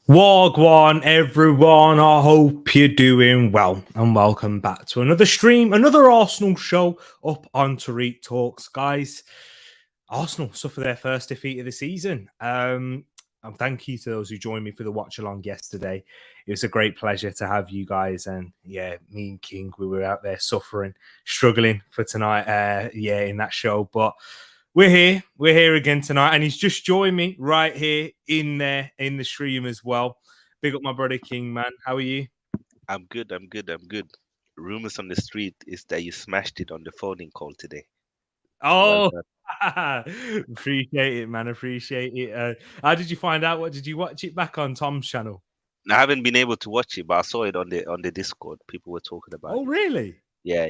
Wagwan, everyone. I hope you're doing well, and welcome back to another stream, another Arsenal show up on Tereak Talks, guys. Arsenal suffer their first defeat of the season. And thank you to those who joined me for the watch along yesterday. It was a great pleasure to have you guys, and yeah, me and King, we were out there suffering, struggling for tonight. In that show, but we're here again tonight, and he's just joined me right here in the stream as well. Big up my brother King, man. How are you? I'm good. Rumors on the street is that you smashed it on the phoning call today. Well Oh, done. appreciate it, man. Appreciate it. How did you find out? What did you watch it back on Tom's channel? I haven't been able to watch it, but I saw it on the Discord. People were talking about Oh, it. really? Yeah.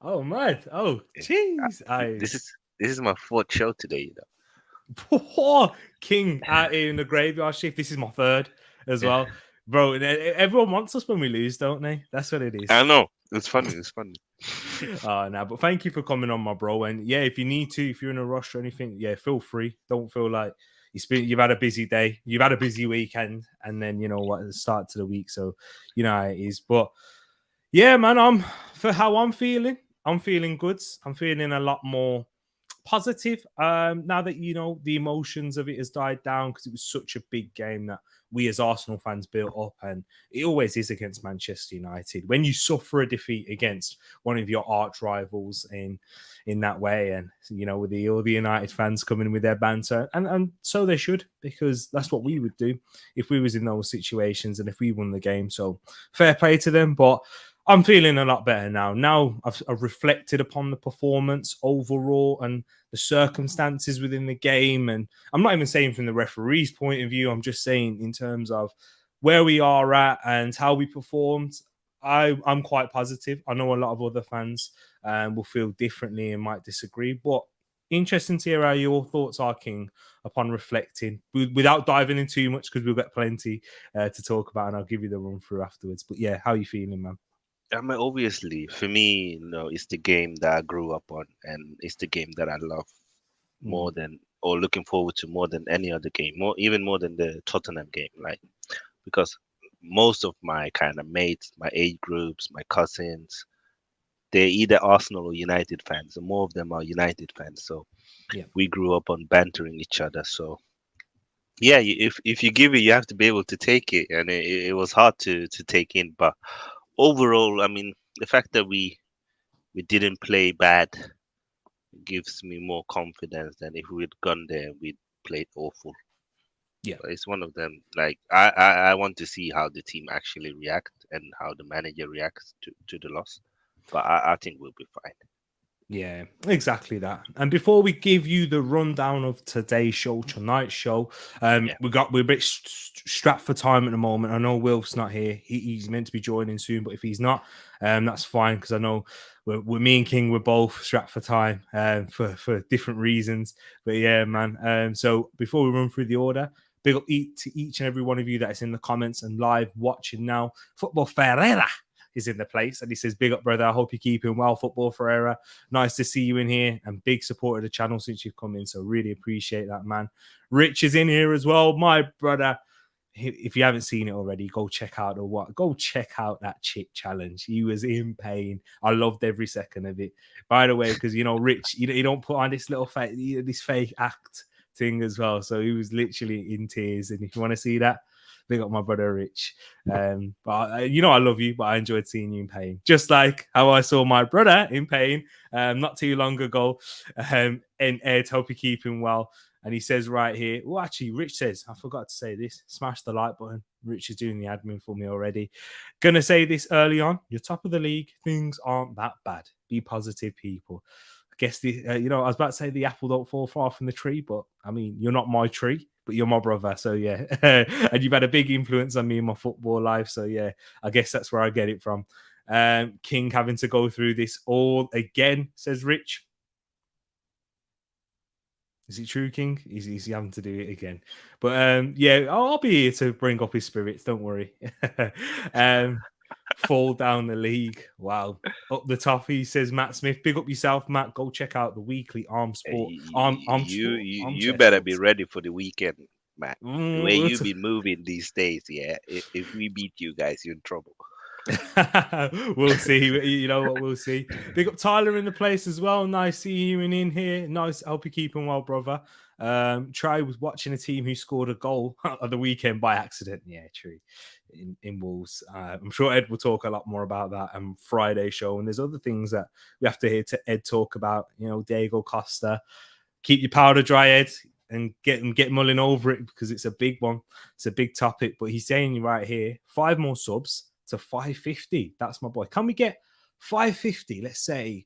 Oh, man. Oh, Yeah. Uh, jeez. This is this is my fourth show today. Poor King out here in the graveyard shift. This is my third as Yeah. well, bro. Everyone wants us when we lose, don't they? That's what it is. I know. It's funny. It's funny. No, but thank you for coming on, my bro. And yeah, if you need to, if you're in a rush or anything, yeah, feel free. Don't feel like you've had a busy day, you've had a busy weekend, and then you know what, the start to the week. So you know how it is. But yeah, man, for how I'm feeling. I'm feeling good. I'm feeling a lot more positive now that you know the emotions of it has died down because it was such a big game that we as Arsenal fans built up, and it always is against Manchester United when you suffer a defeat against one of your arch rivals in that way. And you know, with all the United fans coming with their banter, and so they should, because that's what we would do if we was in those situations and if we won the game. So fair play to them. But I'm feeling a lot better now. Now I've reflected upon the performance overall and the circumstances within the game. And I'm not even saying from the referee's point of view. I'm just saying in terms of where we are at and how we performed. I'm quite positive. I know a lot of other fans will feel differently and might disagree. But interesting to hear how your thoughts are, King, upon reflecting without diving in too much because we've got plenty to talk about, and I'll give you the run through afterwards. But yeah, how are you feeling, man? I mean, obviously, for me, it's the game that I grew up on, and it's the game that I love more Mm. than, or looking forward to more than any other game, even more than the Tottenham game, like because most of my kind of mates, my age groups, my cousins, they're either Arsenal or United fans, and more of them are United fans. So Yeah. we grew up on bantering each other. So yeah, if you give it, you have to be able to take it, and it was hard to take in. But overall, I mean, the fact that we didn't play bad gives me more confidence than if we'd gone there and we'd played awful. Yeah. But it's one of them. Like I want to see how the team actually react and how the manager reacts to the loss. But I think we'll be fine. Yeah, exactly that. And before we give you the rundown of today's show, tonight's show, Yeah. we're a bit strapped for time at the moment. I know Wilf's not here; he's meant to be joining soon, but if he's not, that's fine because I know we're me and King, we're both strapped for time for different reasons. But yeah, man. So before we run through the order, big up to each and every one of you that is in the comments and live watching now. Football Ferreira is in the place, and he says, "Big up, brother. I hope you're keeping well, Football Ferreira. Nice to see you in here, and big support of the channel since you've come in. So really appreciate that, man." Rich is in here as well, my brother. If you haven't seen it already, go check out Go check out that chip challenge. He was in pain. I loved every second of it. By the way, because you know, Rich, he don't put on this little this fake act thing as well. So he was literally in tears. And if you want to see that, big up my brother Rich. But you know, I love you, but I enjoyed seeing you in pain, just like how I saw my brother in pain not too long ago. And Ed, hope you're keeping well. And he says right here, well, actually, Rich says, I forgot to say this, smash the like button. Rich is doing the admin for me already. Gonna say this early on, you're top of the league. Things aren't that bad. Be positive, people. I guess I was about to say the apple don't fall far from the tree, but I mean, you're not my tree, but you're my brother. So yeah, and you've had a big influence on me in my football life. So yeah, I guess that's where I get it from. King having to go through this all again, says Rich. Is it true, King? He's having to do it again. But yeah, I'll be here to bring up his spirits. Don't worry. Fall down the league. Wow. Up the top, he says, Matt Smith. Big up yourself, Matt. Go check out the weekly Hey, Arm you Sport you you Armchair better be Shorts. ready for the weekend. man. The way Mm, you been moving these days, yeah. If we beat you guys, you're in trouble. we'll see. You know what? We'll see. Big up Tyler in the place as well. Nice seeing you in here. Nice. Hope you're keeping well, brother. Trey was watching a team who scored a goal of the weekend by accident. Yeah, true. In Wolves. I'm sure Ed will talk a lot more about that on Friday show. And there's other things that we have to hear to Ed talk about. You know, Diego Costa. Keep your powder dry, Ed, and get mulling over it because it's a big one. It's a big topic. But he's saying right here, 5 more subs to 550. That's my boy. Can we get 550? Let's say,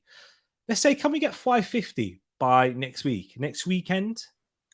can we get 550 by next weekend?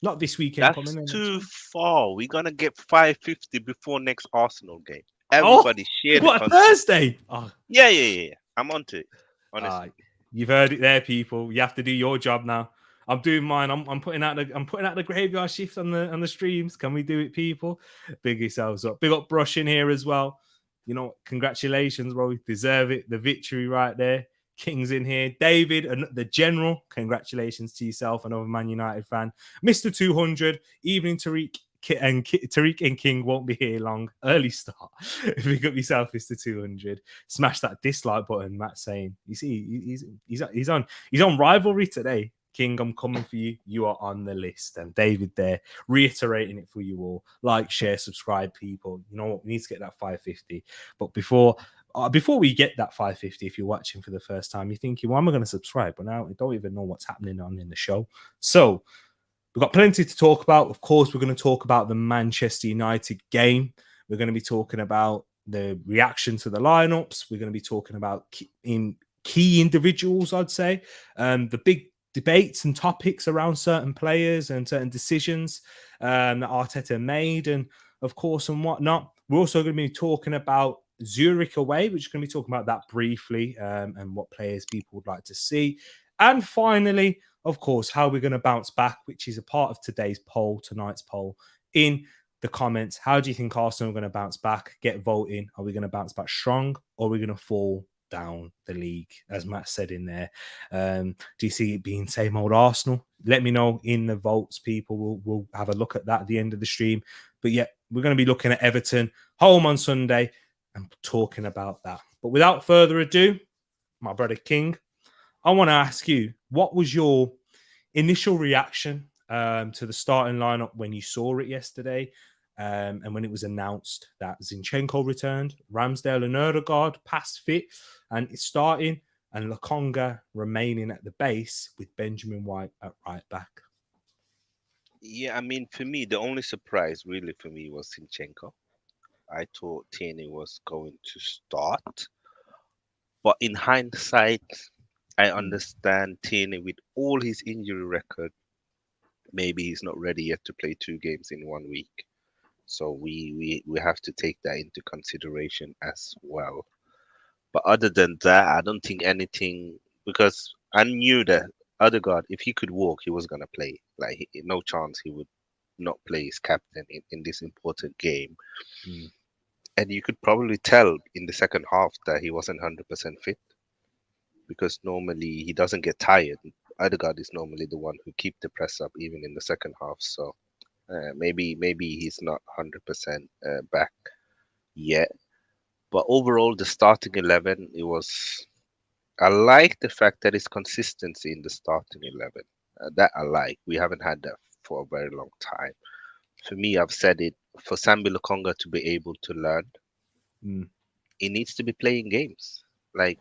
Not this weekend That's coming in next too one. far. We're gonna get 550 before next Arsenal game. Oh, Everybody share the what, content. Thursday? Oh, Yeah. I'm onto it. Honestly. you've heard it there, people. You have to do your job now. I'm doing mine. I'm putting out the graveyard shift on the streams. Can we do it, people? Big yourselves up. Big up Brush in here as well. You know, congratulations, bro. You deserve it. The victory right there. King's in here. David, and the general. Congratulations to yourself, another Man United fan. Mr. 200. Evening, Tereak. Tereak and King won't be here long. Early start. Pick up yourself, Mr. 200. Smash that dislike button. Matt saying, you see, he's on rivalry today. King, I'm coming for you. You are on the list. And David there reiterating it for you all. Like, share, subscribe, people. You know what? We need to get that 550. But before we get that 550, if you're watching for the first time, you're thinking, well, am I going to subscribe? But now I don't even know what's happening on in the show. So we've got plenty to talk about. Of course, we're going to talk about the Manchester United game. We're going to be talking about the reaction to the lineups. We're going to be talking about key individuals, I'd say. The big debates and topics around certain players and certain decisions that Arteta made, and of course, and whatnot. We're also going to be talking about Zurich away, which is going to be talking about that briefly, and what players people would like to see. And finally, of course, how we're going to bounce back, which is a part of tonight's poll in the comments. How do you think Arsenal are going to bounce back? Get voting. Are we going to bounce back strong, or are we going to fall down the league, as Matt said in there? Do you see it being same old Arsenal? Let me know in the votes, people. We'll have a look at that at the end of the stream. But yeah, we're going to be looking at Everton home on Sunday and talking about that. But without further ado, my brother King, I want to ask you, what was your initial reaction to the starting lineup when you saw it yesterday? And when it was announced that Zinchenko returned, Ramsdale and Erdegaard passed fit and it's starting, and Lokonga remaining at the base with Benjamin White at right back. Yeah, I mean, for me, the only surprise really for me was Zinchenko. I thought Tierney was going to start, but in hindsight, I understand Tierney with all his injury record. Maybe he's not ready yet to play 2 games in 1 week. So we have to take that into consideration as well. But other than that, I don't think anything, because I knew that Odegaard, if he could walk, he was gonna play. Like no chance he would not play his captain in this important game. And you could probably tell in the second half that he wasn't 100% fit, because normally he doesn't get tired. Odegaard is normally the one who keep the press up even in the second half. So maybe he's not 100% back yet. But overall, the starting 11, I like the fact that it's consistency in the starting 11. That I like. We haven't had that for a very long time. For me, I've said it, for Sambi Lokonga to be able to learn, he needs to be playing games. Like,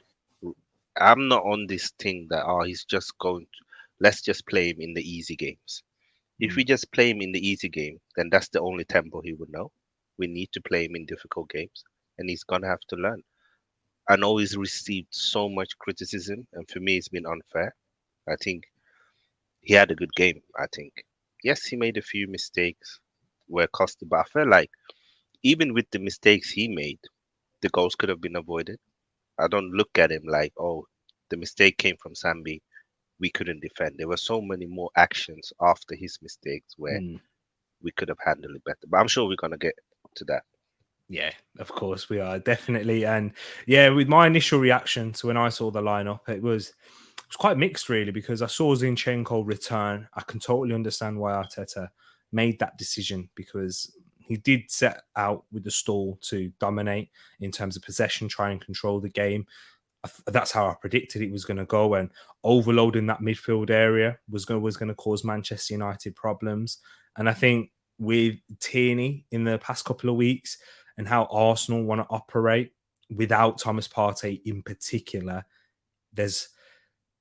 I'm not on this thing that, he's just going to, let's just play him in the easy games. If we just play him in the easy game, then that's the only tempo he would know. We need to play him in difficult games, and he's gonna have to learn. I know he's received so much criticism, and for me, it's been unfair. I think he had a good game. I think, yes, he made a few mistakes where costed, but I feel like even with the mistakes he made, the goals could have been avoided. I don't look at him like, oh, the mistake came from Sambi, we couldn't defend. There were so many more actions after his mistakes where we could have handled it better. But I'm sure we're gonna get to that. Yeah, of course we are, definitely. And yeah, with my initial reaction to when I saw the lineup, it was quite mixed, really, because I saw Zinchenko return. I can totally understand why Arteta, made that decision, because he did set out with the stall to dominate in terms of possession, try and control the game. That's how I predicted it was going to go, and overloading that midfield area was going to cause Manchester United problems. And I think with Tierney in the past couple of weeks and how Arsenal want to operate without Thomas Partey in particular,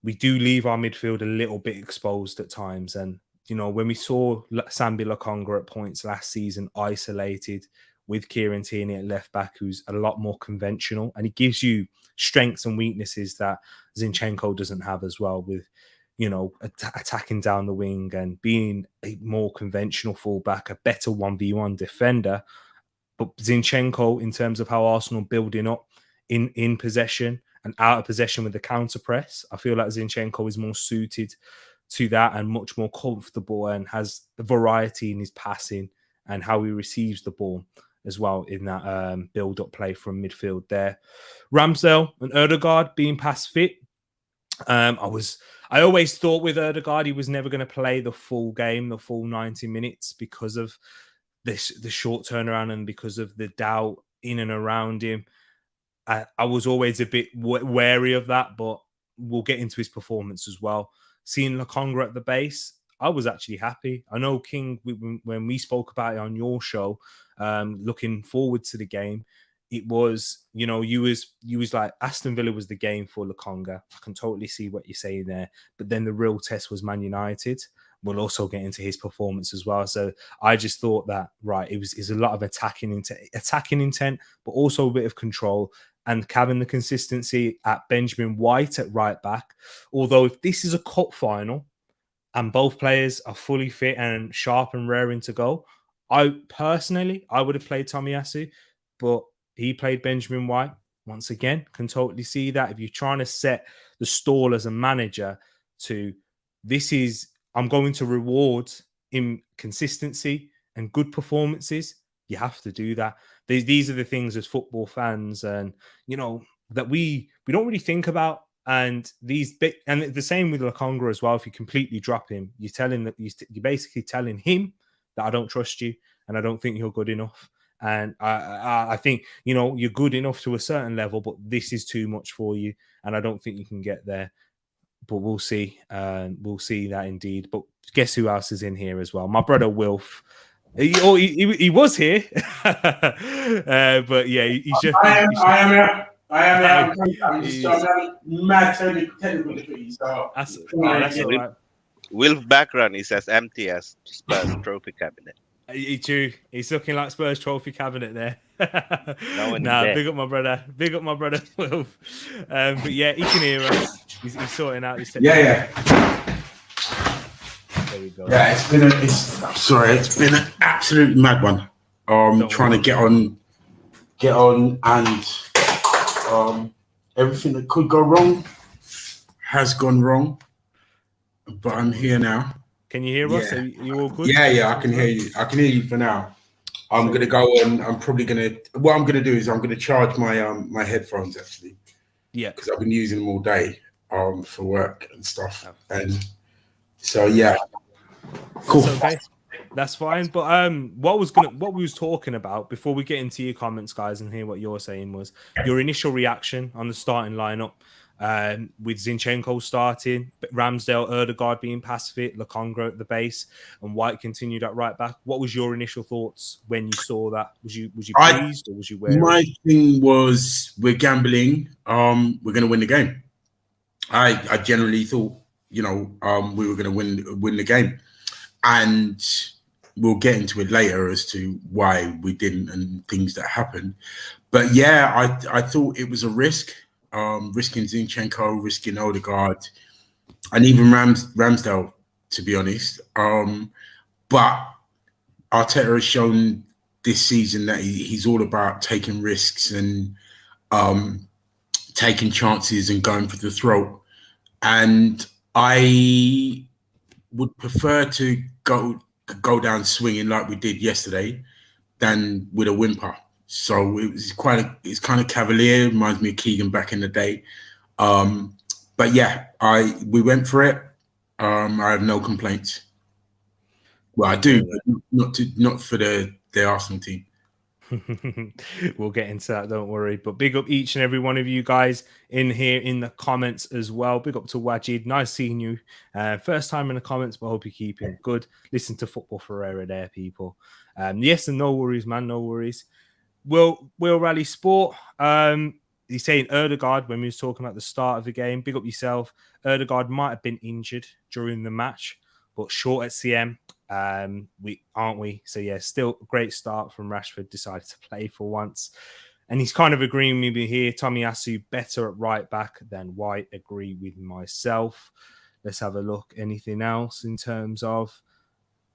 we do leave our midfield a little bit exposed at times. And when we saw Sambi Lokonga at points last season isolated with Kieran Tierney at left back, who's a lot more conventional, and he gives you strengths and weaknesses that Zinchenko doesn't have as well, with attacking down the wing and being a more conventional fullback, a better 1v1 defender. But Zinchenko, in terms of how Arsenal building up in possession and out of possession with the counter press, I feel like Zinchenko is more suited to that and much more comfortable, and has the variety in his passing and how he receives the ball as well in that build-up play from midfield there. Ramsdale and Ødegaard being past fit. I always thought with Ødegaard he was never going to play the full game, the full 90 minutes, because of the short turnaround and because of the doubt in and around him. I was always a bit wary of that, but we'll get into his performance as well. Seeing Lokonga at the base, I was actually happy. I know, King, when we spoke about it on your show, looking forward to the game, it was, you was like, Aston Villa was the game for Lokonga. I can totally see what you're saying there. But then the real test was Man United. We'll also get into his performance as well. So I just thought that, right, it was a lot of attacking intent, but also a bit of control, and having the consistency at Benjamin White at right back. Although if this is a cup final and both players are fully fit and sharp and raring to go, I would have played Tomiyasu, but he played Benjamin White. Once again, can totally see that. If you're trying to set the stall as a manager to, I'm going to reward in consistency and good performances, you have to do that. These are the things as football fans, and that we don't really think about. And the same with Lokonga as well. If you completely drop him, you're basically telling him that I don't trust you and I don't think you're good enough. And I think you're good enough to a certain level, but this is too much for you, and I don't think you can get there. But we'll see. We'll see that indeed. But guess who else is in here as well? My brother Wilf. He was here, but yeah, he's just. I am here. I'm just having mad technical difficulties. So that's all right. Wilf background is as empty as Spurs trophy cabinet. He's looking like Spurs trophy cabinet there. Nah, big up my brother. Big up my brother Wilf. But yeah, he can hear us. He's sorting out his technical. Yeah. There we go. Yeah, it's been an absolute mad one. Trying to get on, and everything that could go wrong has gone wrong. But I'm here now. Can you hear us? Are you all good? Yeah, I can hear you. I can hear you for now. I'm gonna go and I'm probably gonna. What I'm gonna do is I'm gonna charge my my headphones actually. Yeah. Because I've been using them all day for work and stuff, and so yeah. Cool. Okay. That's fine. But what we was talking about before we get into your comments, guys, and hear what you're saying, was your initial reaction on the starting lineup. With Zinchenko starting, Ramsdale, Ødegaard being past fit, Lokonga at the base, and White continued at right back. What was your initial thoughts when you saw that? Was you pleased or was you wary? My thing was, we're gambling. We're going to win the game. I generally thought, we were going to win the game, and we'll get into it later as to why we didn't and things that happened. But yeah, I thought it was a risk. Risking Zinchenko, risking Ødegaard, and even Ramsdale, to be honest. But Arteta has shown this season that he's all about taking risks and taking chances and going for the throat. And I would prefer to go down swinging like we did yesterday than with a whimper. So it's kind of cavalier. Reminds me of Keegan back in the day. But yeah, we went for it. I have no complaints. Well, I do, but not for the Arsenal team. We'll get into that, don't worry. But big up each and every one of you guys in here in the comments as well. Big up to Wajid. Nice seeing you. First time in the comments, but I hope you're keeping good. Listen to Football Ferreira there, people. Yes, and no worries, man. No worries. Will Rally Sport. He's saying Erdegaard when we was talking about the start of the game. Big up yourself. Erdegaard might have been injured during the match, but short at CM. Aren't we? So yeah, still a great start from Rashford. Decided to play for once, and he's kind of agreeing with me here. Tomiyasu better at right back than White. Agree with myself. Let's have a look. Anything else in terms of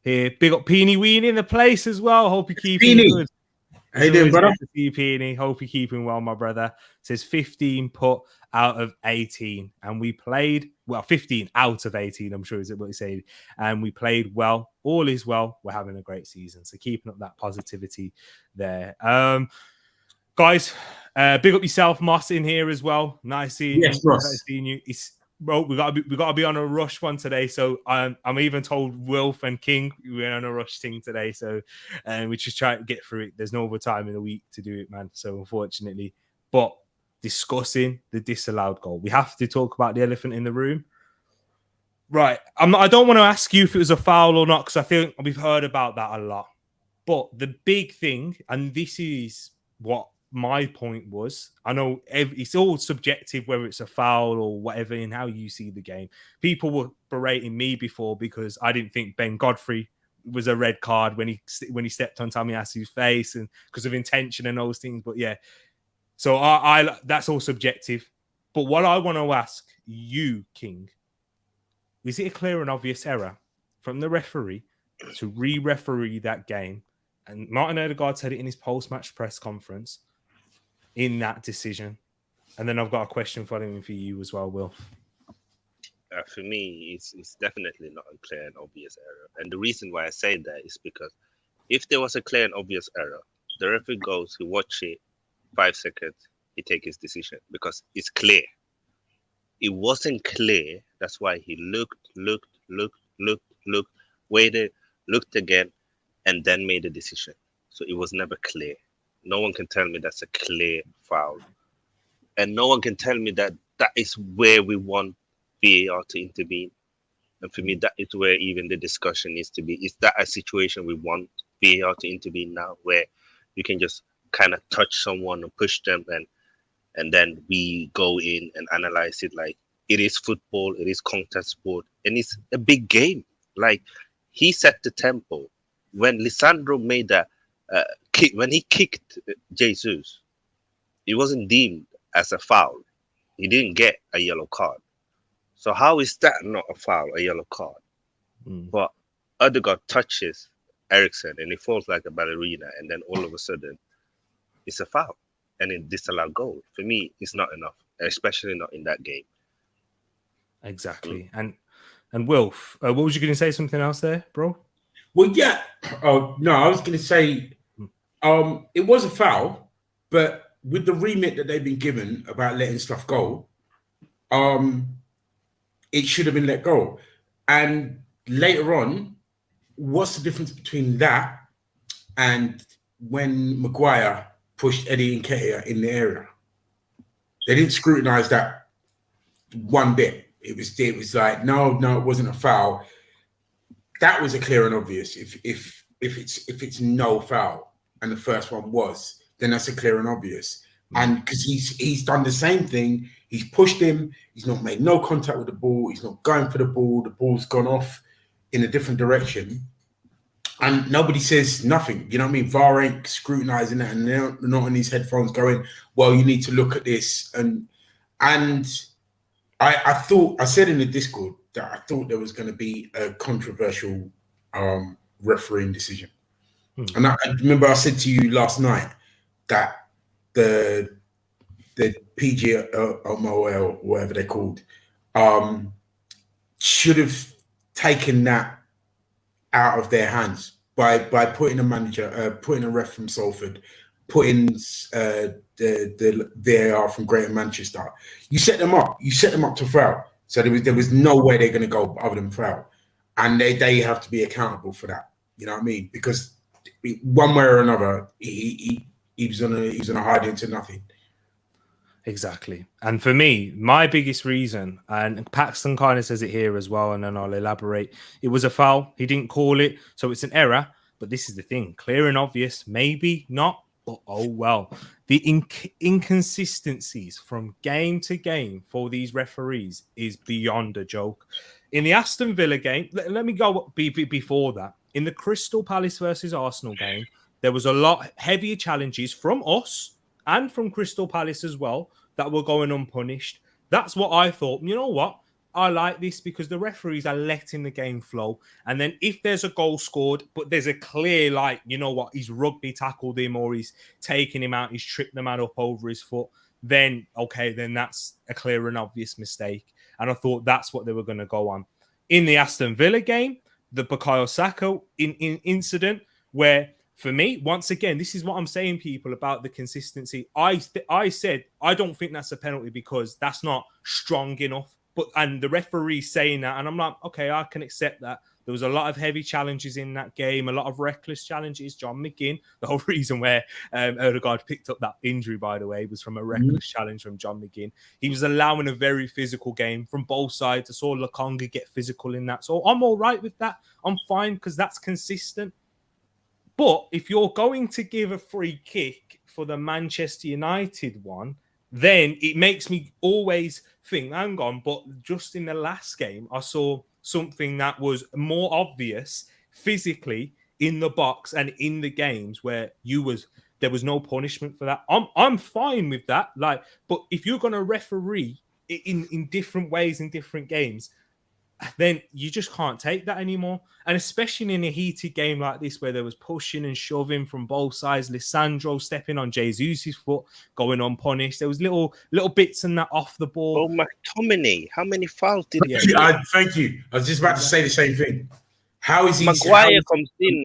here? Big up Peony Weenie in the place as well. Hope you're keeping good. How you doing, brother? Good to see you, Peony. Hope you're keeping well, my brother. Says 15 put out of 18, and we played 15 out of 18. I'm sure is what he said, and we played well. All is well. We're having a great season, so keeping up that positivity there. Guys, big up yourself, Moss, in here as well. Nice seeing you. Nice seeing you. Bro, we gotta be on a rush one today. So I'm even told Wilf and King we're on a rush thing today. So we just try to get through it. There's no other time in the week to do it, man. So unfortunately, but discussing the disallowed goal, we have to talk about the elephant in the room. Right. I don't want to ask you if it was a foul or not, because I think we've heard about that a lot. But the big thing, and this is what my point was, I know it's all subjective whether it's a foul or whatever in how you see the game. People were berating me before because I didn't think Ben Godfrey was a red card when he stepped on Tomiyasu's face and because of intention and those things. But yeah, so I that's all subjective. But what I want to ask you, King, is it a clear and obvious error from the referee to re-referee that game? And Martin Odegaard said it in his post-match press conference in that decision. And then I've got a question following for you as well, Will. For me, it's definitely not a clear and obvious error. And the reason why I say that is because if there was a clear and obvious error, the referee goes, he watch it, 5 seconds, he take his decision because it's clear. It wasn't clear. That's why he looked, waited, looked again, and then made a decision. So it was never clear. No one can tell me that's a clear foul. And no one can tell me that that is where we want VAR to intervene. And for me, that is where even the discussion needs to be. Is that a situation we want VAR to intervene now, where you can just kind of touch someone and push them and then we go in and analyze it? Like, it is football, it is contact sport, and it's a big game. Like, he set the tempo. When Lisandro made that kick, when he kicked Jesus, it wasn't deemed as a foul. He didn't get a yellow card. So how is that not a foul, a yellow card? But Odegaard touches Eriksen and he falls like a ballerina, and then all of a sudden it's a foul and a disallowed goal. For me, it's not enough, especially not in that game. Exactly. And Wilf, what was you going to say? Something else there, bro? Well, yeah. Oh no, I was going to say it was a foul, but with the remit that they've been given about letting stuff go, it should have been let go. And later on, what's the difference between that and when Maguire pushed Eddie Nketiah in the area? They didn't scrutinize that one bit. It was like, no, it wasn't a foul. That was a clear and obvious. If it's no foul and the first one was, then that's a clear and obvious. And because he's done the same thing, he's pushed him. He's not made no contact with the ball. He's not going for the ball. The ball's gone off in a different direction, and nobody says nothing. You know what I mean? VAR ain't scrutinizing that, and they're not on these headphones going, "Well, you need to look at this." And I thought, I said in the Discord that I thought there was going to be a controversial refereeing decision. And I remember I said to you last night that the PGMOL, whatever they're called, should have taken that out of their hands by putting a manager, putting a ref from Salford, putting the VAR from Greater Manchester. You set them up to foul. So there was no way they're going to go other than foul, and they have to be accountable for that. You know what I mean? Because one way or another, he was gonna hide into nothing. Exactly. And for me, my biggest reason, and Paxton kind of says it here as well, and then I'll elaborate, it was a foul. He didn't call it, so it's an error. But this is the thing, clear and obvious, maybe not, but oh well. The inconsistencies from game to game for these referees is beyond a joke. In the Aston Villa game, let me go before that. In the Crystal Palace versus Arsenal game, there was a lot heavier challenges from us and from Crystal Palace as well that were going unpunished. That's what I thought. You know what? I like this because the referees are letting the game flow. And then if there's a goal scored, but there's a clear, like, you know what, he's rugby tackled him or he's taken him out, he's tripped the man up over his foot, then, okay, then that's a clear and obvious mistake. And I thought that's what they were going to go on. In the Aston Villa game, the Bukayo Saka incident, where for me, once again, this is what I'm saying, people, about the consistency. I said, I don't think that's a penalty because that's not strong enough. And the referee saying that, and I'm like, okay, I can accept that. There was a lot of heavy challenges in that game, a lot of reckless challenges. John McGinn, the whole reason where Odegaard picked up that injury, by the way, was from a reckless challenge from John McGinn. He was allowing a very physical game from both sides. I saw Lokonga get physical in that. So I'm all right with that. I'm fine because that's consistent. But if you're going to give a free kick for the Manchester United one, then it makes me always think, hang on, but just in the last game, I saw something that was more obvious physically in the box and in the games where there was no punishment for that. I'm fine with that. Like, but if you're going to referee in different ways in different games, then you just can't take that anymore. And especially in a heated game like this, where there was pushing and shoving from both sides, Lisandro stepping on Jesus' foot, going unpunished. There was little bits and that off the ball. Oh, McTominay, how many fouls did he Thank you. I was just about to say the same thing. How is he? Maguire comes in.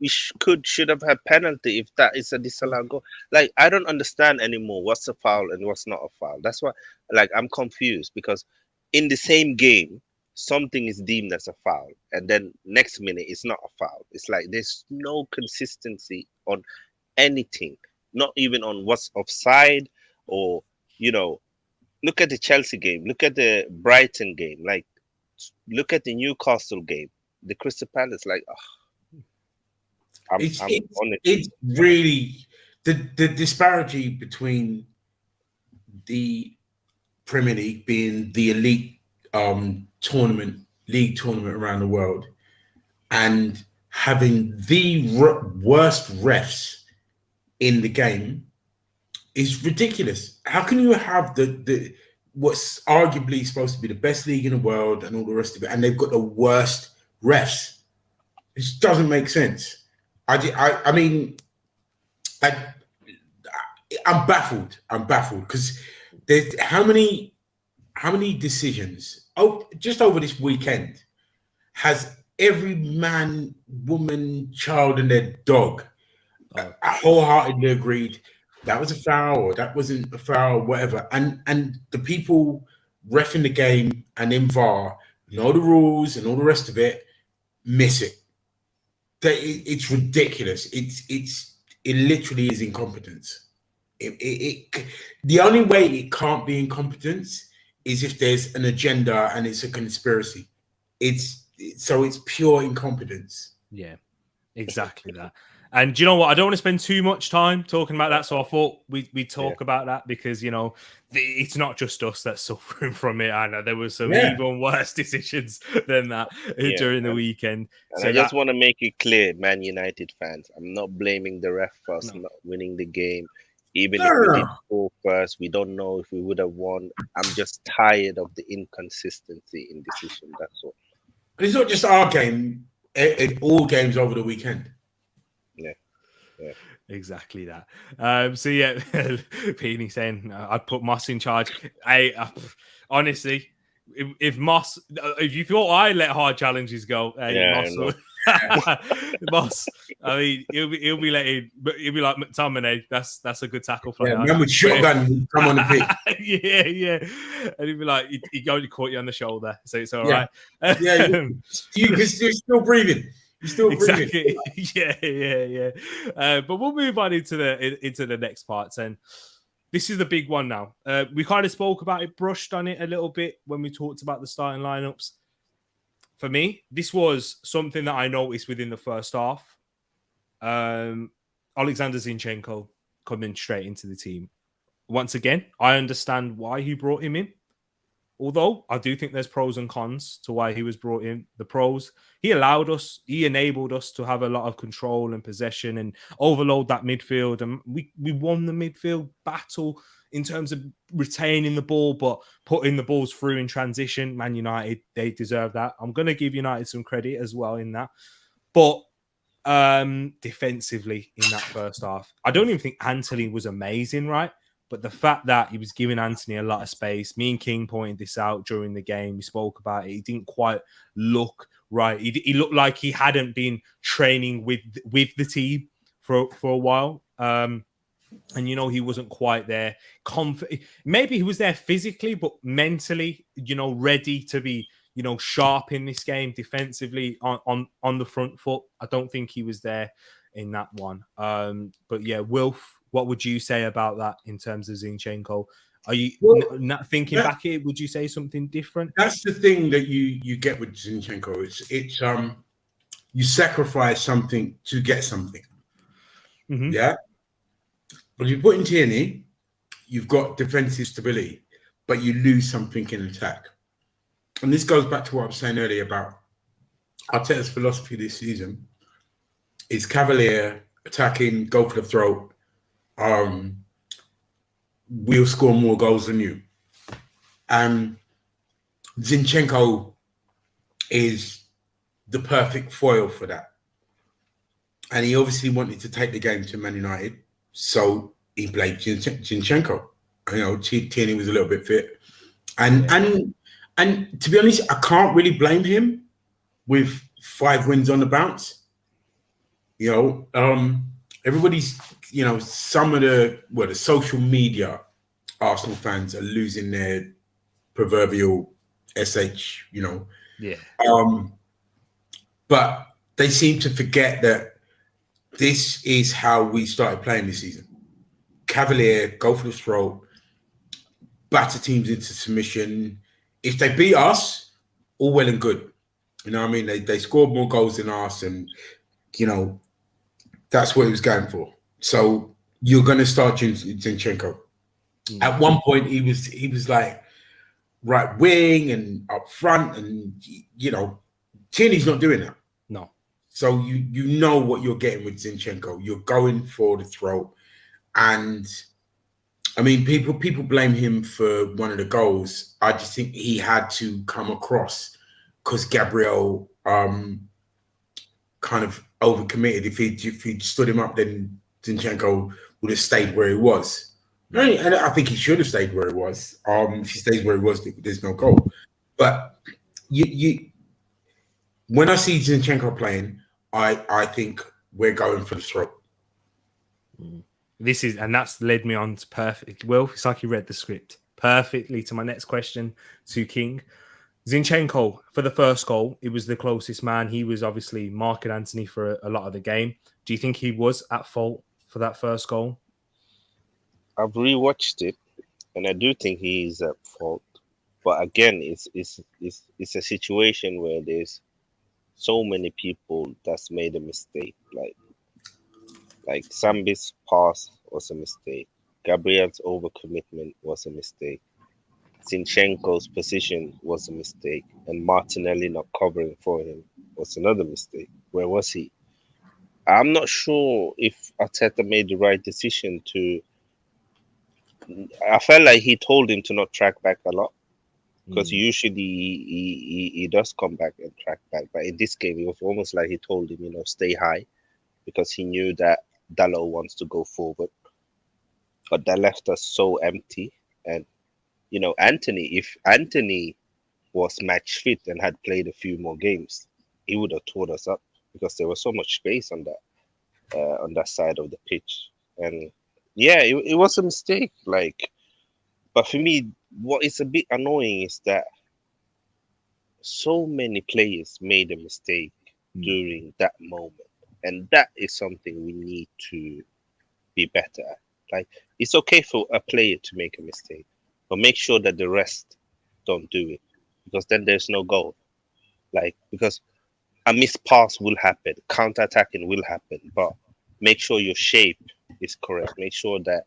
We should have had penalty if that is a disallowed goal. Like, I don't understand anymore what's a foul and what's not a foul. That's why, like, I'm confused because in the same game, something is deemed as a foul, and then next minute it's not a foul. It's like there's no consistency on anything, not even on what's offside or, you know, look at the Chelsea game, look at the Brighton game, like look at the Newcastle game, the Crystal Palace. Like, it's really the disparity between the Premier League being the elite league tournament around the world and having the worst refs in the game is ridiculous. How can you have the what's arguably supposed to be the best league in the world and all the rest of it, and they've got the worst refs? It just doesn't make sense. I mean, I'm baffled. I'm baffled because there's how many decisions just over this weekend has every man, woman, child, and their dog wholeheartedly agreed that was a foul or that wasn't a foul, whatever. And the people reffing the game and in VAR know the rules and all the rest of it, miss it. It's ridiculous. It literally is incompetence. The only way it can't be incompetence is if there's an agenda and it's a conspiracy. It's pure incompetence. Yeah, exactly that. And do you know what? I don't want to spend too much time talking about that. So I thought we'd talk about that because, you know, it's not just us that's suffering from it. I know there were some even worse decisions than that during the weekend. And so I just want to make it clear, Man United fans, I'm not blaming the ref for us not winning the game. Even if we did score first, we don't know if we would have won. I'm just tired of the inconsistency in decision. That's all. But it's not just our game. All games over the weekend. Yeah. Exactly that. So yeah, Peony saying I'd put Moss in charge. Honestly, if Moss, if you thought I let hard challenges go, Moss. I mean, he'll be like McTominay. That's a good tackle player. Yeah, man with shotgun come on the pitch. yeah, and he'll be like he only caught you on the shoulder, so it's all right. Yeah, because you're still breathing. You're still exactly. Yeah. But we'll move on into the next parts, and this is the big one now. We kind of spoke about it, brushed on it a little bit when we talked about the starting lineups. For me, this was something that I noticed within the first half. Alexander Zinchenko coming straight into the team. Once again, I understand why he brought him in. Although I do think there's pros and cons to why he was brought in. The pros, he enabled us to have a lot of control and possession and overload that midfield. And we won the midfield battle in terms of retaining the ball, but putting the balls through in transition. Man United, they deserve that. I'm going to give United some credit as well in that. But defensively in that first half, I don't even think Anthony was amazing, right? But the fact that he was giving Anthony a lot of space, me and King pointed this out during the game. We spoke about it. He didn't quite look right. He looked like he hadn't been training with the team for a while. And, he wasn't quite there. Maybe he was there physically, but mentally, ready to be, sharp in this game defensively on the front foot. I don't think he was there in that one. But yeah, Wilf, what would you say about that in terms of Zinchenko? Are you not thinking back at it? Would you say something different? That's the thing that you get with Zinchenko. It's you sacrifice something to get something. Mm-hmm. Yeah. But if you put in Tierney, you've got defensive stability, but you lose something in attack. And this goes back to what I was saying earlier about Arteta's philosophy this season. Is cavalier, attacking, go for the throat. We'll score more goals than you. Zinchenko is the perfect foil for that. And he obviously wanted to take the game to Man United, so he played Zinchenko. Tierney was a little bit fit. And to be honest, I can't really blame him with 5 wins on the bounce. Everybody's, some of the social media Arsenal fans are losing their proverbial SH, Yeah. But they seem to forget that this is how we started playing this season. Cavalier, go for the throat, batter teams into submission. If they beat us, all well and good. You know what I mean? They scored more goals than us, and that's what he was going for. So you're going to start Zinchenko. Mm-hmm. At one point, he was like right wing and up front, and Tierney's not doing that. No. So you know what you're getting with Zinchenko. You're going for the throat, and I mean people blame him for one of the goals. I just think he had to come across because Gabriel kind of overcommitted. If he stood him up, then Zinchenko would have stayed where he was. And I think he should have stayed where he was. If he stays where he was, there's no goal. But when I see Zinchenko playing, I think we're going for the throat. That's led me on to perfect. Well, it's like you read the script perfectly to my next question to King. Zinchenko, for the first goal, it was the closest man. He was obviously marking Anthony for a lot of the game. Do you think he was at fault for that first goal? I've rewatched it, and I do think he is at fault. But again, it's a situation where there's so many people that's made a mistake. Like Sambi's pass was a mistake. Gabriel's overcommitment was a mistake. Zinchenko's position was a mistake, and Martinelli not covering for him was another mistake. Where was he? I'm not sure if Arteta made the right decision to. I felt like he told him to not track back a lot, because usually he does come back and track back. But in this game, it was almost like he told him, stay high, because he knew that Dalot wants to go forward. But that left us so empty. And Anthony, if Anthony was match fit and had played a few more games, he would have tore us up, because there was so much space on that side of the pitch. And yeah, it was a mistake. But for me, what is a bit annoying is that so many players made a mistake during that moment. And that is something we need to be better at. Like, it's okay for a player to make a mistake, but make sure that the rest don't do it, because then there's no goal. Like, because a missed pass will happen, counter-attacking will happen, but make sure your shape is correct. Make sure that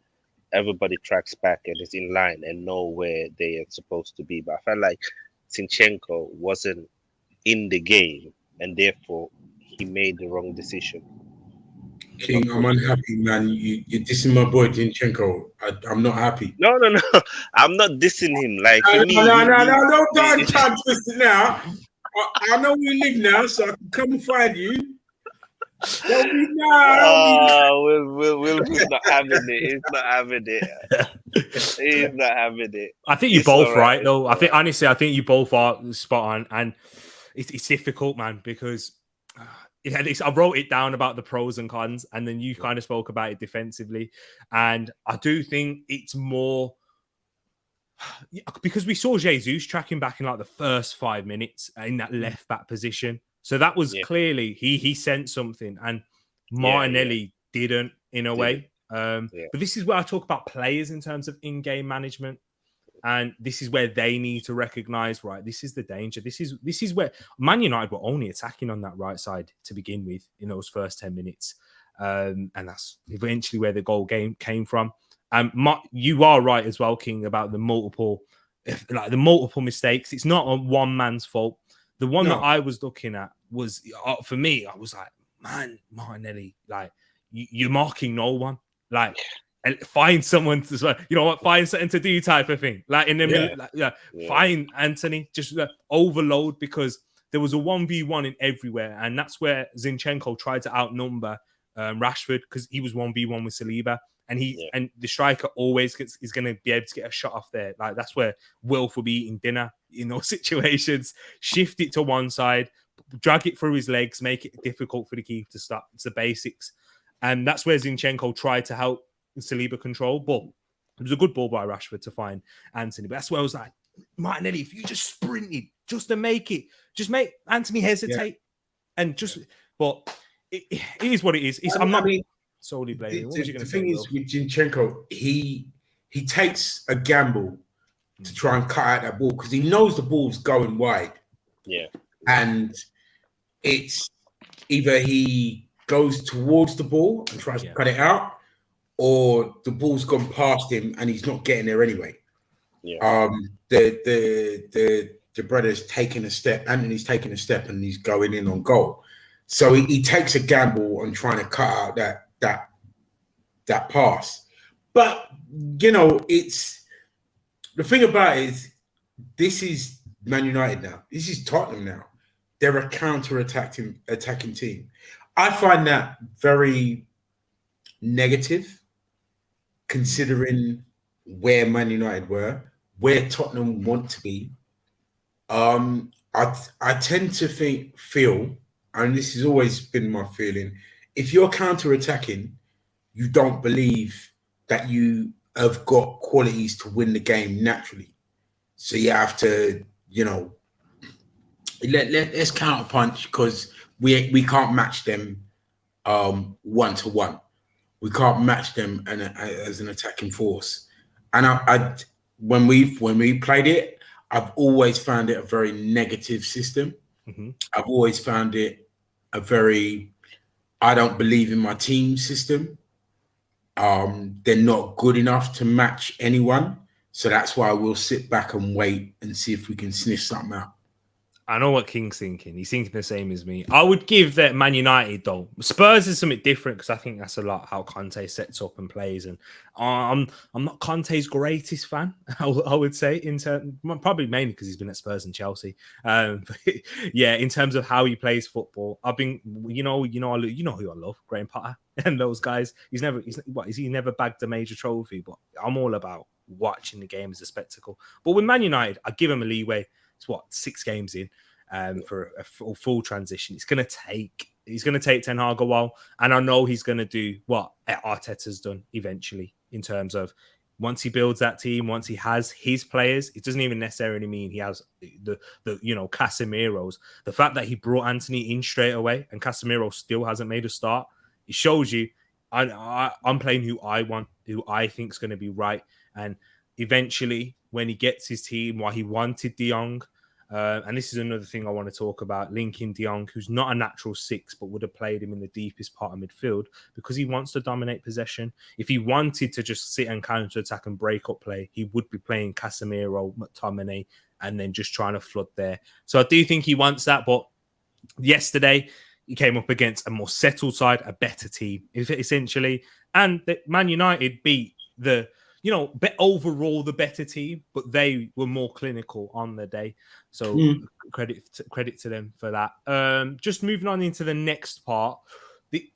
everybody tracks back and is in line and know where they are supposed to be. But I felt like Zinchenko wasn't in the game, and therefore he made the wrong decision. King, I'm unhappy, man. You're dissing my boy Zinchenko. I'm not happy. No. I'm not dissing him. Like, for me, No, don't try to twist it now. I know we live now, so I can come and find you. Don't be Will's not having it. He's not having it. He's not having it. I think you're both right, though. I think, honestly, you both are spot on. And it's difficult, man, because I wrote it down about the pros and cons, and then you kind of spoke about it defensively. And I do think it's more because we saw Jesus tracking back in like the first 5 minutes in that left back position. So that was clearly he sent something, and Martinelli didn't in a way. But this is where I talk about players in terms of in-game management, and this is where they need to recognize, right, this is the danger. This is where Man United were only attacking on that right side to begin with in those first 10 minutes, and that's eventually where the goal game came from. You are right as well, King, about the multiple mistakes. It's not a one man's fault. The one that I was looking at was, for me, I was like, man, Martinelli, like, you're marking no one. Like, find someone to, find something to do type of thing. Like, in the middle, find Anthony, just overload, because there was a 1v1 in everywhere. And that's where Zinchenko tried to outnumber Rashford, because he was 1v1 with Saliba. And and the striker always is going to be able to get a shot off there. Like, that's where Wilf will be eating dinner in those situations. Shift it to one side, drag it through his legs, make it difficult for the keeper to stop. It's the basics. And that's where Zinchenko tried to help Saliba control. But it was a good ball by Rashford to find Anthony. But that's where I was like, Martinelli, if you just sprinted just to make it, just make Anthony hesitate. And just, but it is what it is. I'm not solely blaming. The thing is with Zinchenko, he takes a gamble to try and cut out that ball, because he knows the ball's going wide. Yeah. And it's either he goes towards the ball and tries to cut it out, or the ball's gone past him and he's not getting there anyway. Yeah. The brother's taking a step, Anthony's taking a step, and he's going in on goal. So he takes a gamble on trying to cut out that pass. But it's the thing about it is, this is Man United now. This is Tottenham now. They're a attacking team. I find that very negative, considering where Man United were, where Tottenham want to be. I tend to feel, and this has always been my feeling, if you're counter-attacking, you don't believe that you have got qualities to win the game naturally. So you have to, let's counter-punch, because we can't match them one-to-one. We can't match them as an attacking force. And when we played it, I've always found it a very negative system. Mm-hmm. I've always found it a very, I don't believe in my team system. They're not good enough to match anyone. So that's why we'll sit back and wait and see if we can sniff something out. I know what King's thinking. He's thinking the same as me. I would give that Man United, though. Spurs is something different, because I think that's a lot how Conte sets up and plays. And I'm not Conte's greatest fan, I would say, probably mainly because he's been at Spurs and Chelsea. But yeah, in terms of how he plays football, I've been, who I love, Graham Potter and those guys. He's never bagged a major trophy, but I'm all about watching the game as a spectacle. But with Man United, I give him a leeway. It's 6 games in for a full transition. He's going to take Ten Hag a while, and I know he's going to do what Arteta's done eventually, in terms of once he builds that team, once he has his players, it doesn't even necessarily mean he has the Casemiro's. The fact that he brought Anthony in straight away and Casemiro still hasn't made a start, it shows you I'm playing who I want, who I think is going to be right. And eventually, when he gets his team, why he wanted De Jong, and this is another thing I want to talk about, linking De Jong, who's not a natural 6, but would have played him in the deepest part of midfield because he wants to dominate possession. If he wanted to just sit and counter-attack and break up play, he would be playing Casemiro, McTominay, and then just trying to flood there. So I do think he wants that, but yesterday he came up against a more settled side, a better team, essentially. And Man United beat overall the better team, but they were more clinical on the day. So credit to them for that. Just moving on into the next part,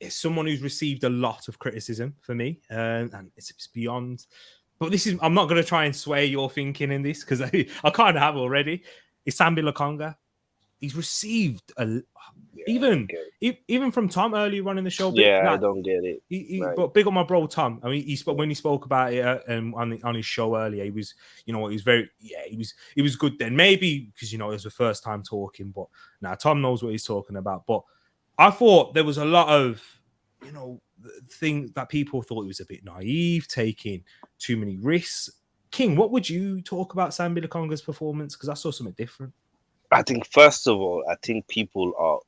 someone who's received a lot of criticism for me, and it's beyond. But I'm not going to try and sway your thinking in this because I kind of have already. It's Sambi Lokonga. He's received even from Tom earlier on in the show. I don't get it. But big on my bro Tom. I mean, when he spoke about it on his show earlier, he was, he was good then. Maybe because it was the first time talking, but now Tom knows what he's talking about. But I thought there was a lot of things that people thought he was a bit naive, taking too many risks. King, what would you talk about Sambi Lokonga's performance? Because I saw something different. I think, first of all, people are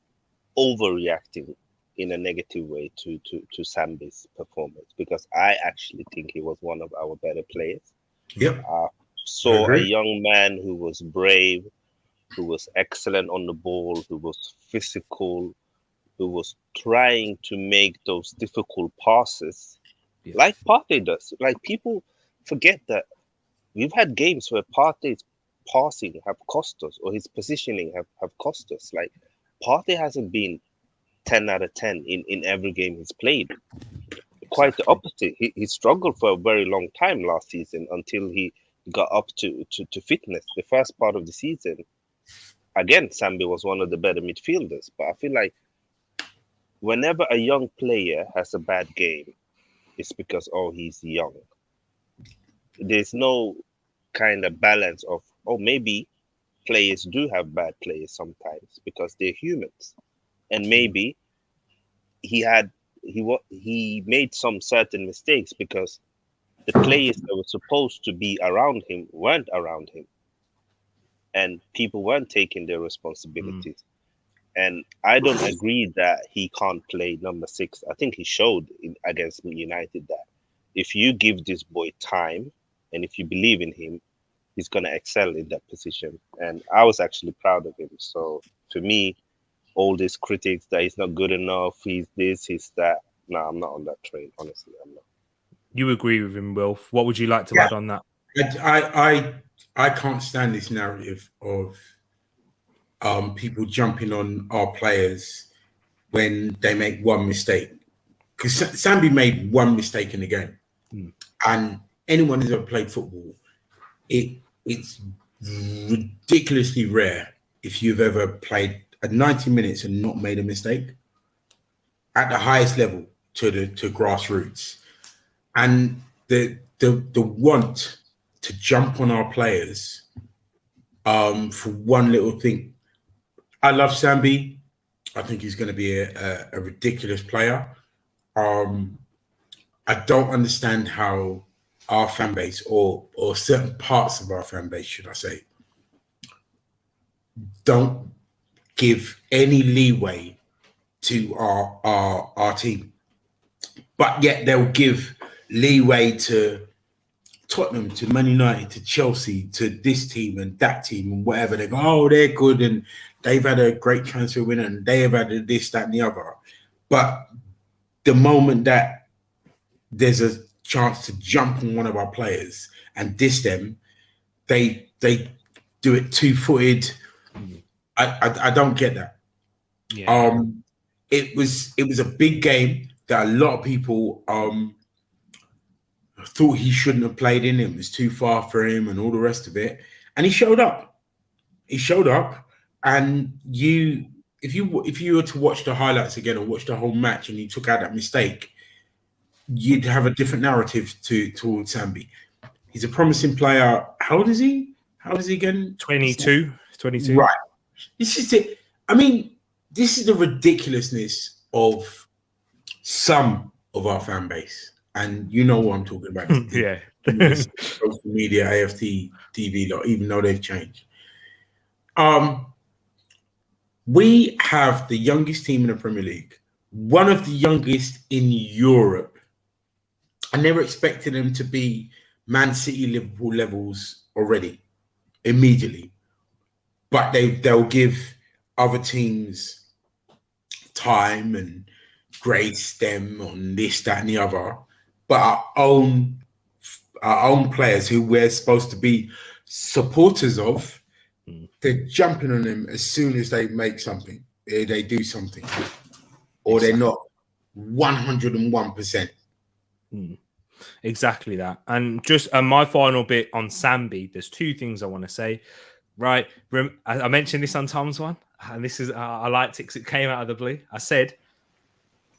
overreacting in a negative way to Sambi's performance, because I actually think he was one of our better players. Yep. Saw a young man who was brave, who was excellent on the ball, who was physical, who was trying to make those difficult passes like Partey does. Like, people forget that we've had games where Partey's passing have cost us, or his positioning have cost us. Like, Partey hasn't been 10 out of 10 in every game he's played. Quite the opposite. He struggled for a very long time last season until he got up to fitness. The first part of the season, again, Sambi was one of the better midfielders. But I feel like whenever a young player has a bad game, it's because, he's young. There's no kind of balance of, maybe players do have bad players sometimes because they're humans, and maybe he made some certain mistakes because the players that were supposed to be around him weren't around him, and people weren't taking their responsibilities. And I don't agree that he can't play number 6. I think he showed against United that if you give this boy time and if you believe in him, he's going to excel in that position. And I was actually proud of him. So for me, all these critics that he's not good enough, he's this, he's that. No, I'm not on that train. Honestly, I'm not. You agree with him, Wilf. What would you like to add on that? I can't stand this narrative of people jumping on our players when they make one mistake. Because Sambi made one mistake in the game. And anyone who's ever played football, it's ridiculously rare if you've ever played 90 minutes and not made a mistake at the highest level to grassroots. And the want to jump on our players for one little thing. I love Sambi. I think he's going to be a ridiculous player. I don't understand how our fan base, or certain parts of our fan base, should I say, don't give any leeway to our team, but yet they'll give leeway to Tottenham, to Man United, to Chelsea, to this team and that team and whatever. They go, they're good and they've had a great transfer winner and they have had this, that, and the other. But the moment that there's a chance to jump on one of our players and diss them, they do it two-footed. I don't get that. It was a big game that a lot of people thought he shouldn't have played in. It was too far for him and all the rest of it. And he showed up. And if you were to watch the highlights again or watch the whole match and you took out that mistake, you'd have a different narrative towards Sambi. He's a promising player. How old is he? How old is he again? 22. Right. This is it. I mean, this is the ridiculousness of some of our fan base. And you know what I'm talking about. Yeah. Social media, AFT, TV, even though they've changed. We have the youngest team in the Premier League, one of the youngest in Europe. I never expected them to be Man City, Liverpool levels already, immediately. But they'll give other teams time and grace them on this, that, and the other. But our own players who we're supposed to be supporters of, they're jumping on them as soon as they make something, they do something, or they're not 101%. Exactly that. And just my final bit on Sambi, there's two things I want to say. Right, I mentioned this on Tom's one, and this is I liked it because it came out of the blue. I said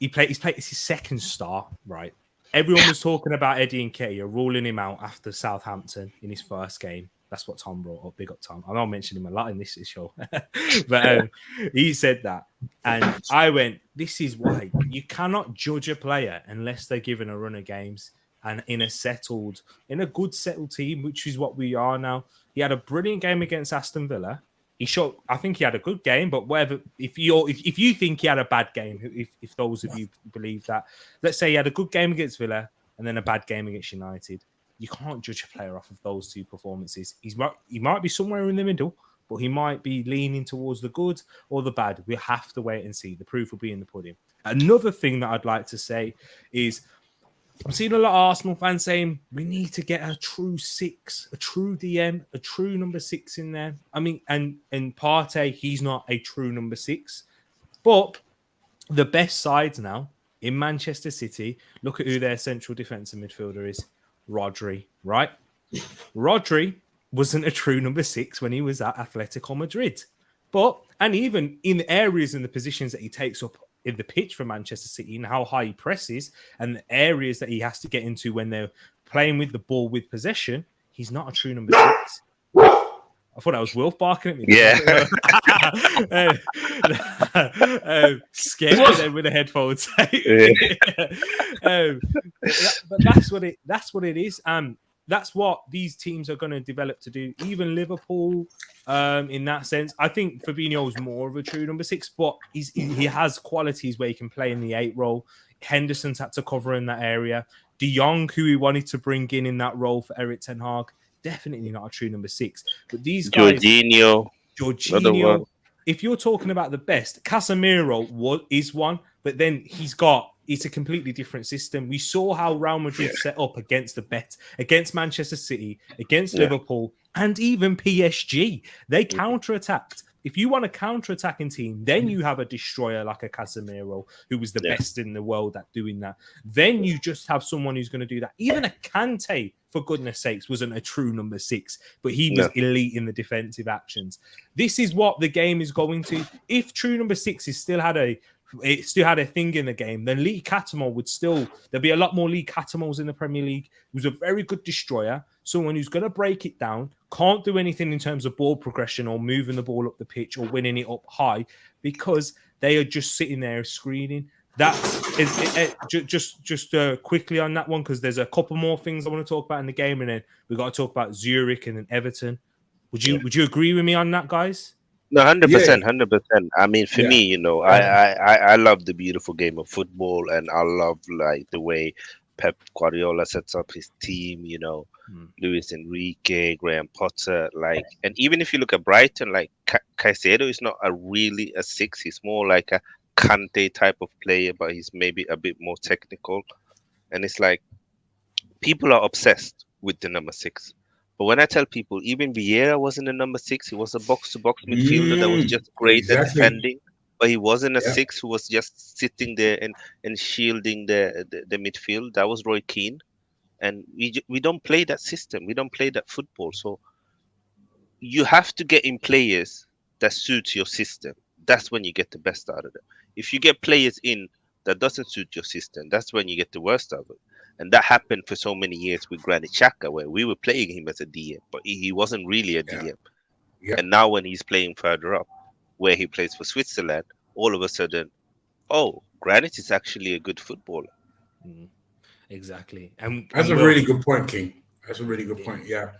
it's his second start. Right, everyone was talking about Eddie Nketiah ruling him out after Southampton in his first game. That's what Tom brought up. Big up Tom. I know I mentioned him a lot in this show, but he said that, and I went, "This is why you cannot judge a player unless they're given a run of games." And in a good settled team, which is what we are now. He had a brilliant game against Aston Villa. I think he had a good game, but whatever. If you think he had a bad game, if those of you believe that, let's say he had a good game against Villa and then a bad game against United. You can't judge a player off of those two performances. He might be somewhere in the middle, but he might be leaning towards the good or the bad. We have to wait and see. The proof will be in the pudding. Another thing that I'd like to say is, I'm seeing a lot of Arsenal fans saying we need to get a true 6, a true DM, a true number 6 in there. I mean, and Partey, he's not a true number 6. But the best sides now in Manchester City, look at who their central defensive midfielder is. Rodri, right? Rodri wasn't a true number 6 when he was at Atletico Madrid. And even in the areas and the positions that he takes up in the pitch for Manchester City and how high he presses and the areas that he has to get into when they're playing with the ball with possession, he's not a true number 6. I thought that was Wilf barking at me. Yeah. Scared me then with the headphones. But that's what it is. That's what these teams are going to develop to do. Even Liverpool, in that sense, I think Fabinho is more of a true number 6, but he has qualities where he can play in the 8 role. Henderson's had to cover in that area. De Jong, who he wanted to bring in that role for Erik ten Hag, definitely not a true number 6. But these guys, Jorginho. If you're talking about the best, Casemiro is one, but then it's a completely different system. We saw how Real Madrid set up against against Manchester City, against Liverpool, and even PSG. They counter-attacked. If you want a counter-attacking team, then you have a destroyer like a Casemiro, who was the best in the world at doing that. Then you just have someone who's going to do that. Even a Kante, for goodness sakes, wasn't a true number 6, but he was elite in the defensive actions. This is what the game is going to. If true number 6 still had a thing in the game, then Lee Cattermole there'd be a lot more Lee Cattermoles in the Premier League. He was a very good destroyer, someone who's going to break it down, can't do anything in terms of ball progression or moving the ball up the pitch or winning it up high because they are just sitting there screening. Just quickly on that one, because there's a couple more things I want to talk about in the game, and then we've got to talk about Zurich and then Everton. Would you agree with me on that, guys? No, 100%, 100%. I mean, for me, I love the beautiful game of football, and I love like the way Pep Guardiola sets up his team. Luis Enrique, Graham Potter, and even if you look at Brighton, like Caicedo is not really a 6. He's more like a Kante type of player, but he's maybe a bit more technical. And it's like people are obsessed with the number 6. But when I tell people, even Vieira wasn't a number 6. He was a box-to-box midfielder that was just great at defending. But he wasn't a 6 who was just sitting there and shielding the midfield. That was Roy Keane. And we don't play that system. We don't play that football. So you have to get in players that suit your system. That's when you get the best out of them. If you get players in that doesn't suit your system, that's when you get the worst out of it. And that happened for so many years with Granit Xhaka, where we were playing him as a DM, but he wasn't really a DM. Yeah. And now when he's playing further up, where he plays for Switzerland, all of a sudden, oh, Granit is actually a good footballer. Exactly. And That's a really good point, King. That's a really good point. Yeah.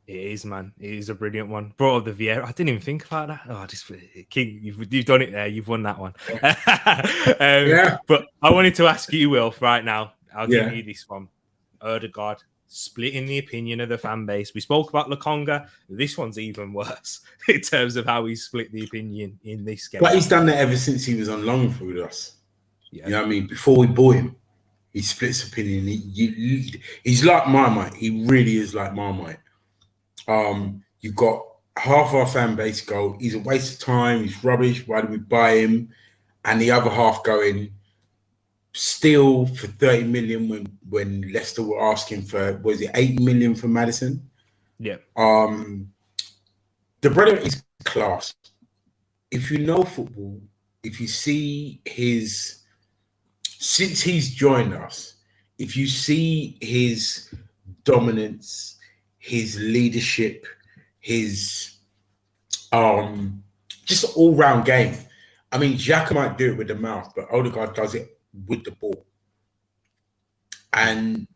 It is, man. It is a brilliant one. Brought up the Vieira. I didn't even think about that. Oh, just King, you've done it there. You've won that one. Yeah. But I wanted to ask you, Wilf, right now. I'll Yeah. give you this one. Odegaard, splitting the opinion of the fan base. We spoke about Lokonga. This one's even worse in terms of how he split the opinion in this game. But he's done that ever since he was on loan with us. Yeah. You know what I mean? Before we bought him, he splits opinion. He's like Marmite. He really is like Marmite. You've got half our fan base go, he's a waste of time, he's rubbish, why do we buy him? And the other half going, still for 30 million when Leicester were asking for, was it 8 million for Maddison? Yeah. The brother is class. If you know football, if you see since he's joined us, if you see his dominance, his leadership, his just all-round game. I mean, Xhaka might do it with the mouth, but Odegaard does it with the ball. And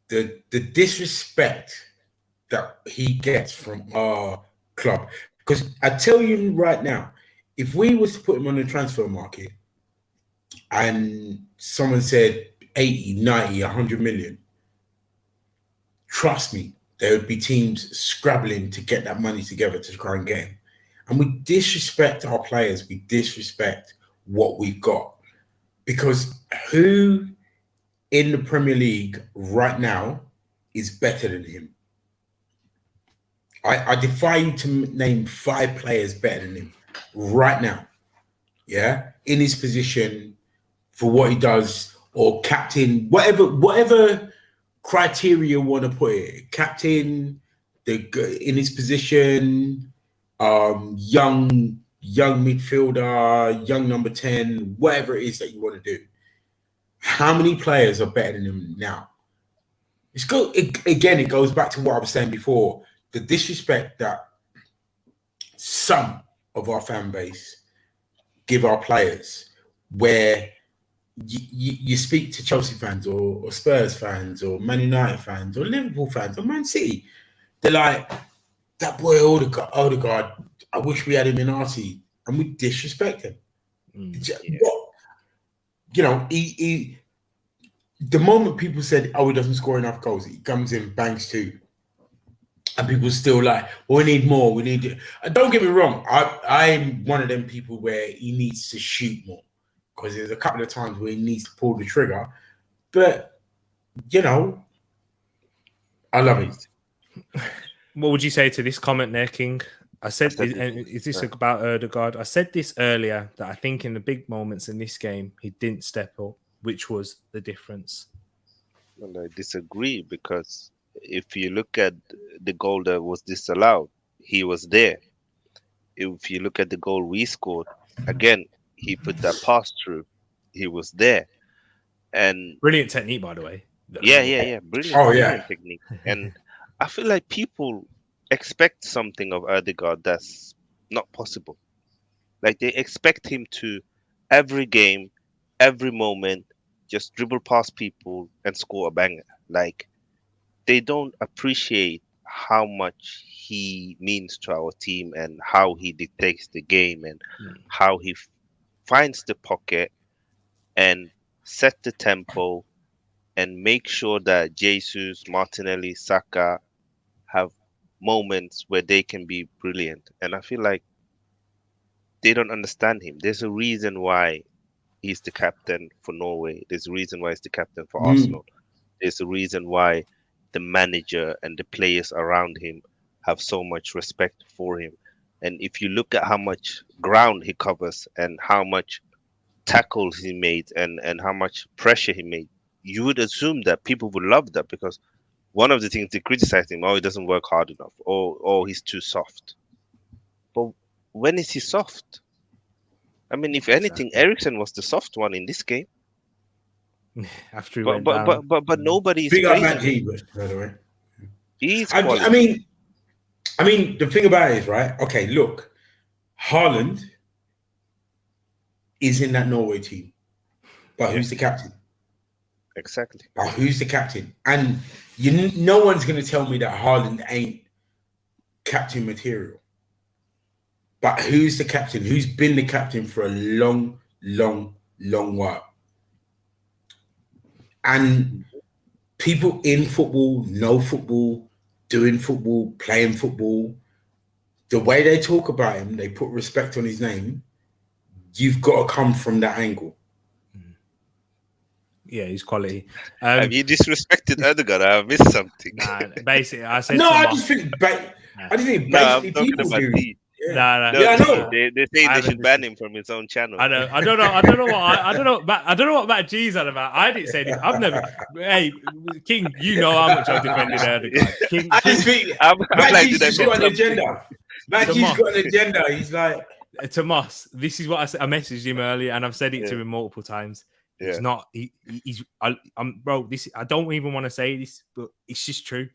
the disrespect that he gets from our club, because I tell you right now, if we was to put him on the transfer market and someone said 80, 90, 100 million, trust me, there would be teams scrabbling to get that money together to try and get him. And we disrespect our players. We disrespect what we've got. Because who in the Premier League right now is better than him? I defy you to name 5 players better than him right now. Yeah? In his position, for what he does, or captain, whatever criteria you want to put it, captain, in his position, young midfielder, young number 10, whatever it is that you want to do. How many players are better than him now? Again, it goes back to what I was saying before, the disrespect that some of our fan base give our players, where you speak to Chelsea fans or Spurs fans or Man United fans or Liverpool fans or Man City, they're like, that boy Odegaard, I wish we had him in our team, and we disrespect him. What? You know, he the moment people said, oh, he doesn't score enough goals, he comes in, bangs 2. And people still like, well, we need more. We need it. Don't get me wrong. I'm one of them people where he needs to shoot more, because there's a couple of times where he needs to pull the trigger. But, you know, I love it. What would you say to this comment there, King? Is this about Odegaard? I said this earlier, that I think in the big moments in this game, he didn't step up, which was the difference. Well, I disagree, because if you look at the goal that was disallowed, he was there. If you look at the goal we scored, again, he put that pass through. He was there. And brilliant technique, by the way. Yeah. Brilliant technique. And I feel like people expect something of Odegaard that's not possible. Like, they expect him to, every game, every moment, just dribble past people and score a banger. Like, they don't appreciate how much he means to our team and how he dictates the game and how he finds the pocket and set the tempo and make sure that Jesus, Martinelli, Saka have moments where they can be brilliant. And I feel like they don't understand him. There's a reason why he's the captain for Norway. There's a reason why he's the captain for Arsenal. There's a reason why the manager and the players around him have so much respect for him. And if you look at how much ground he covers and how much tackles he made and how much pressure he made, you would assume that people would love that, because one of the things they criticize him, oh, he doesn't work hard enough, or he's too soft. But when is he soft? I mean, if anything, Eriksen was the soft one in this game. After he but went but, down. but nobody's Big up Matt praising G, him. by the way. He's I quality. mean, the thing about it is, right? Okay, look, Haaland is in that Norway team, but who's the captain? Exactly. But who's the captain? And no one's going to tell me that Haaland ain't captain material. But who's the captain? Who's been the captain for a long, long, long while? And people in football, know football, doing football, playing football, the way they talk about him, they put respect on his name. You've got to come from that angle. Yeah, he's quality. Have you disrespected Odegaard? I have missed something. Nah, basically, I said No, to I Mark, just think, basically I'm talking people about do. T. Yeah. No, Yeah, I know. They say I they should haven't ban him from his own channel. I know. I don't know what Matt G's on about. I didn't say anything. I've never. Hey, King, you know how much I've defended Erdogan. King, I just think Matt G's just got an agenda. Matt G's got an agenda. He's like, Tomas, this is what I said. I messaged him earlier, and I've said it to him multiple times. He's not. He's. I'm bro. This. I don't even want to say this, but it's just true.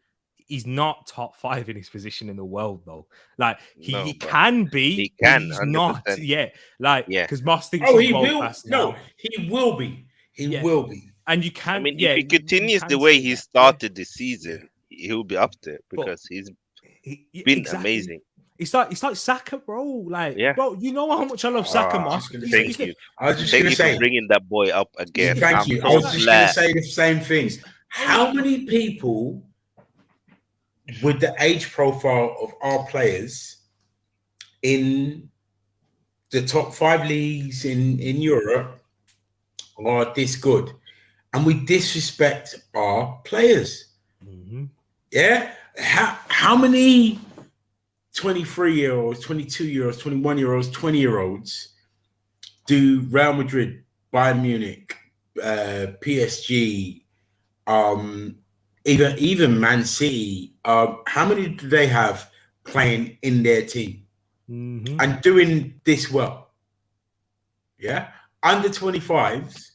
He's not top 5 in his position in the world, though. Like he can be. He can. He's 100%. not. Yeah. Like because Moss thinks oh, he's he world will. class No, now. he will be. He will be. And you can. I mean, yeah, if he continues you the can way say he that. started the season, he'll be up there because he's been exactly. amazing. It's like Saka, bro. Like, Yeah. bro, you know how much I love Saka, Moss. Thank you. I was just Thank going you to say, for bringing that boy up again. thank you. So I was just going to glad. say the same thing. How many people with the age profile of our players in the top 5 leagues in Europe are this good? And we disrespect our players. Mm-hmm. Yeah? How many 23-year-olds, 22-year-olds, 21-year-olds, 20-year-olds do Real Madrid, Bayern Munich, PSG, even Man City? How many do they have playing in their team and doing this well? Yeah, under 25s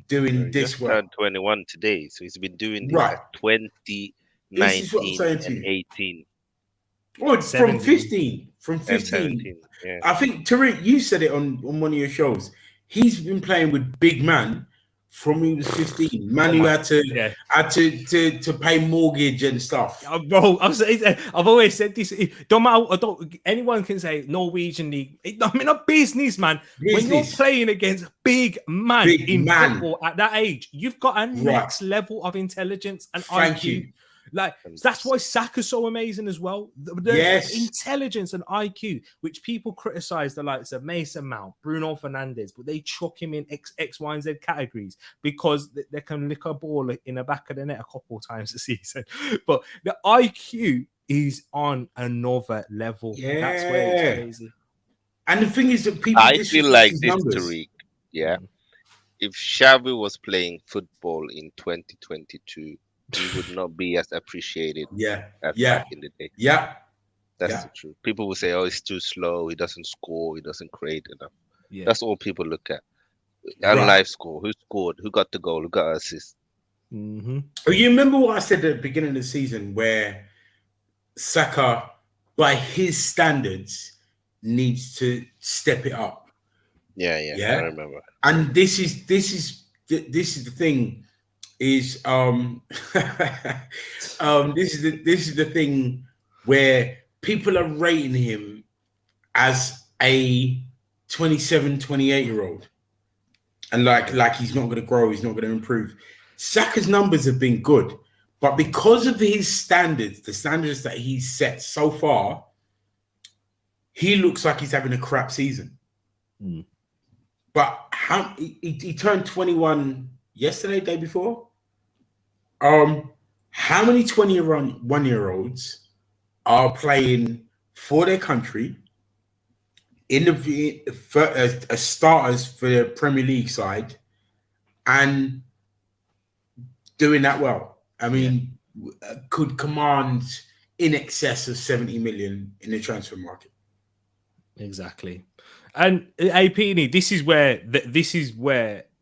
doing this well. Turned 21 today, so he's been doing this Right. at 20, This is what I'm 19, saying to and you. 18. Well, from 17. 15. From And 15. 17. Yeah. I think, Tereak, you said it on one of your shows. He's been playing with big man from he was 15. Man who had to pay mortgage and stuff. Bro, I've always said this. Don't matter. Anyone can say Norwegian league. I mean, a business, man. When you're playing against big man in football at that age, you've got a next level of intelligence and Thank IQ. you. Like that's why Saka's so amazing as well. The intelligence and IQ, which people criticize the likes of Mason Mount, Bruno Fernandes, but they chuck him in X, Y, and Z categories because they can lick a ball in the back of the net a couple of times a season. But the IQ is on another level. Yeah. That's where it's crazy. And the thing is that people I feel like this, numbers. Tereak. Yeah. If Xavi was playing football in 2022, he would not be as appreciated as back in the day. Yeah. That's the truth. People will say, oh, he's too slow. He doesn't score. He doesn't create enough. Yeah. That's all people look at. And live score. Who scored? Who got the goal? Who got assist? Mm-hmm. Oh, you remember what I said at the beginning of the season where Saka, by his standards, needs to step it up. Yeah, I remember. And this is the thing. Is this is the thing where people are rating him as a 27, 28-year-old. And like he's not going to grow, he's not going to improve. Saka's numbers have been good, but because of his standards, the standards that he's set so far, he looks like he's having a crap season. But he turned 21 yesterday, day before. How many 21-year-olds are playing for their country in as starters for the Premier League side and doing that well? I mean, could command in excess of 70 million in the transfer market. Exactly. And AP, this is where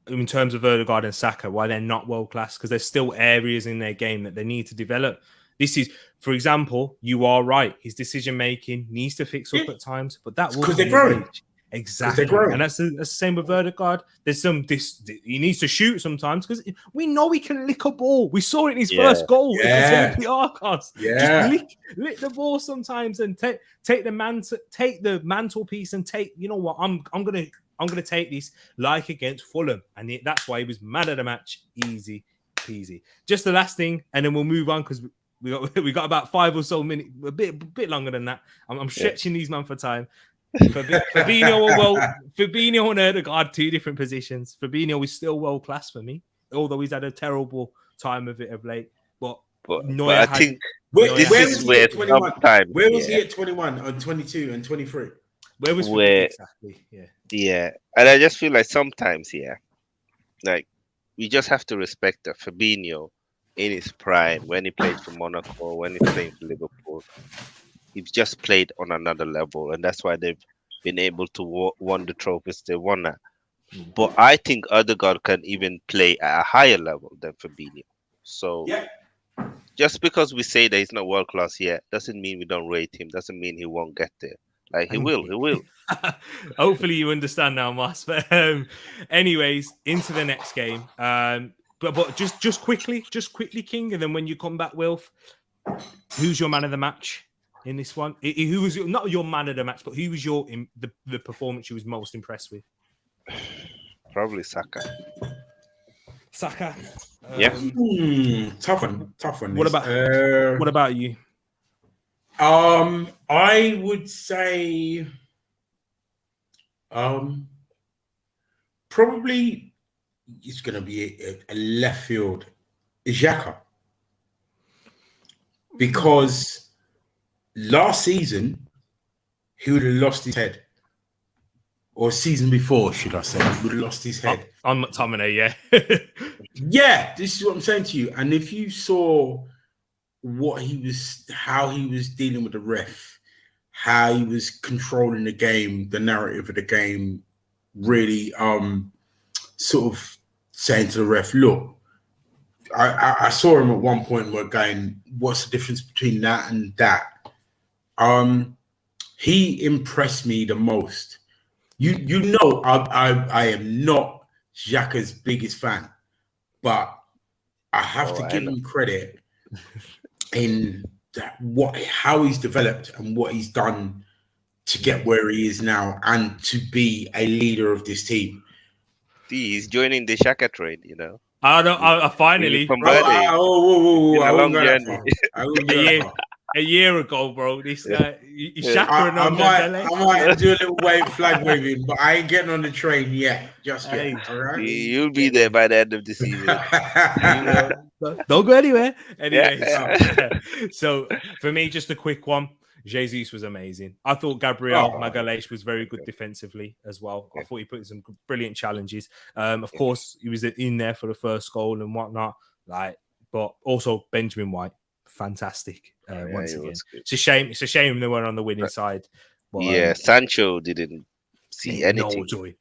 in terms of Odegaard and Saka, why they're not world class, because there's still areas in their game that they need to develop. This is, for example, you are right. His decision making needs to fix up at times, but that will because they're growing. Exactly, and that's the same with Odegaard. There's he needs to shoot sometimes because we know he can lick a ball. We saw it in his first goal against Olympiacos. Just lick the ball sometimes and take the mantelpiece and take. You know what? I'm gonna take this like against Fulham, and that's why he was man of the match. Easy peasy. Just the last thing, and then we'll move on because we got about 5 or so minutes, a bit longer than that. I'm stretching these man for time. Fabinho and Odegaard, 2 different positions. Fabinho is still world class for me, although he's had a terrible time of it of late. But I think this is where sometimes where was he at 21 or 22 and 23? Where was Fabinho exactly? Yeah, and I just feel like sometimes, like we just have to respect that Fabinho in his prime when he played for Monaco, when he's playing for Liverpool. He's just played on another level, and that's why they've been able to won the trophies they won at. But I think Odegaard can even play at a higher level than Fabinho. So just because we say that he's not world class yet, doesn't mean we don't rate him. Doesn't mean he won't get there. Like he will. Hopefully you understand now, Mas. But anyways, into the next game. But just quickly, King, and then when you come back, Wilf, who's your man of the match in this one? Who was not your man of the match, but who was the performance you was most impressed with? Probably Saka. Saka. Tough one. What about you? I would say probably it's going to be a left field, Xhaka, because last season he would have lost his head, or season before, should I say, he would have lost his head on McTominay. Yeah, this is what I'm saying to you. And if you saw how he was dealing with the ref, how he was controlling the game, the narrative of the game, really sort of saying to the ref, look, I saw him at one point where going, what's the difference between that and that? He impressed me the most. You know, I am not Xhaka's biggest fan, but I have to give him credit in that how he's developed and what he's done to get where he is now and to be a leader of this team. He's joining the Xhaka trade, you know. I finally. A year ago, bro. This guy, Xhaka I might do a little wave flag waving, but I ain't getting on the train yet. Just yet. All right? You'll be there by the end of the season. Don't go anywhere. Anyway, so for me, just a quick one. Jesus was amazing. I thought Gabriel Magalhaes was very good defensively as well. I thought he put in some brilliant challenges. Of course, he was in there for the first goal and whatnot. But also Benjamin White, fantastic. Once again, it's a shame they weren't on the winning side. But, Sancho didn't see anything. No joy.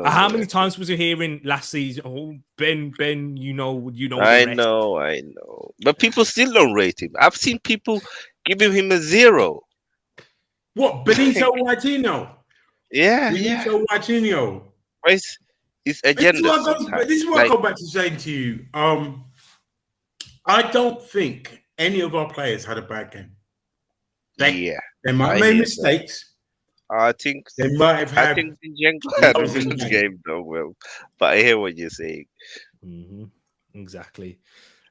How many times was you hearing last season? Oh, Ben, you know. I know. But people still don't rate him. I've seen people giving him a 0. What, Benito Whitino? Benito Whitino. It's agenda. This is what I go back to saying to you. I don't think any of our players had a bad game. They might have made mistakes. I think they might have had. I think Zinchenko had a good game though, Will. But I hear what you're saying. Mm-hmm. Exactly,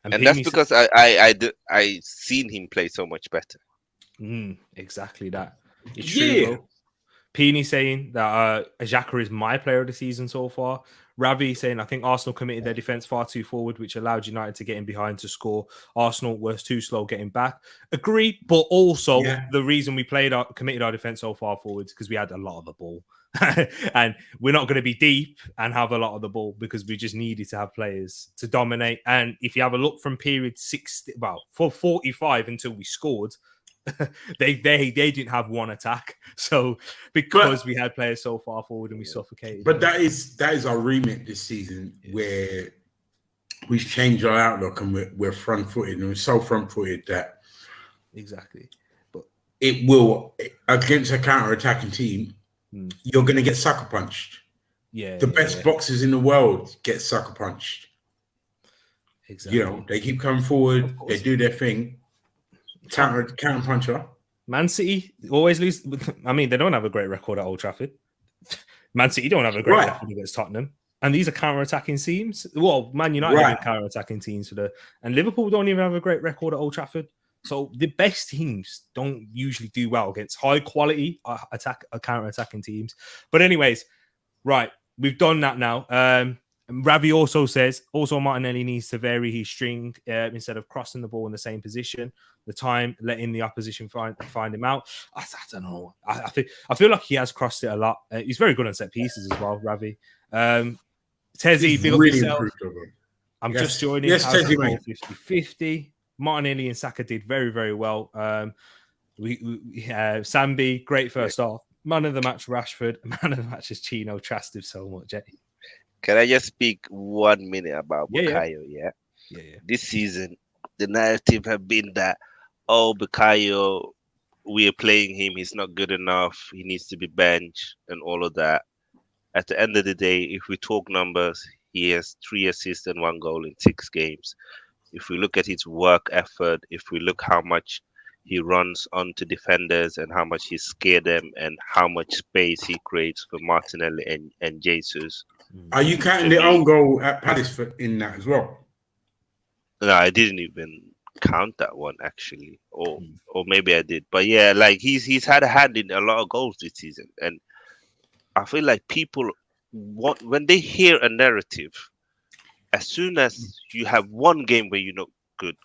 and that's because I seen him play so much better. Exactly that. It's true. Peeny saying that Xhaka is my player of the season so far. Ravi saying, I think Arsenal committed their defence far too forward, which allowed United to get in behind to score. Arsenal was too slow getting back. Agreed, but also the reason we committed our defence so far forward is because we had a lot of the ball. And we're not going to be deep and have a lot of the ball because we just needed to have players to dominate. And if you have a look from period 45 until we scored, they didn't have one attack. So because we had players so far forward and we suffocated. But that is our remit this season, where we've changed our outlook and we're front-footed, and we're so front-footed that exactly. But it will, against a counter-attacking team, you're going to get sucker punched. Yeah, the best boxers in the world get sucker punched. Exactly. You know, they keep coming forward, they do their thing. Counter puncher. Man City always lose. I mean, they don't have a great record at Old Trafford. Man City don't have a great record against Tottenham. And these are counter-attacking teams. Well, Man United have counter-attacking teams and Liverpool don't even have a great record at Old Trafford. So the best teams don't usually do well against high-quality counter-attacking teams. But anyways, right, we've done that now. Ravi also says, Martinelli needs to vary his string instead of crossing the ball in the same position. The time, letting the opposition find him out. I don't know. I feel like he has crossed it a lot. He's very good on set pieces as well, Ravi. Tezzy, big really up yourself. I'm just joining. Yes, Tezzy, mate. 50-50. Martinelli and Saka did very, very well. Sambi, great first half. Man of the match, Rashford. Man of the match is Chino. Trust him so much. Can I just speak 1 minute about Bukayo? Yeah. This season, the narrative have been that, Bukayo, we are playing him. He's not good enough. He needs to be benched and all of that. At the end of the day, if we talk numbers, he has 3 assists and 1 goal in 6 games. If we look at his work effort, if we look how much he runs onto defenders and how much he scared them and how much space he creates for Martinelli and Jesus. Are you counting the own goal at Palace in that as well? No, I didn't even count that one actually, or maybe I did. But yeah, like he's had a hand in a lot of goals this season, and I feel like people when they hear a narrative, as soon as you have one game where you're not good,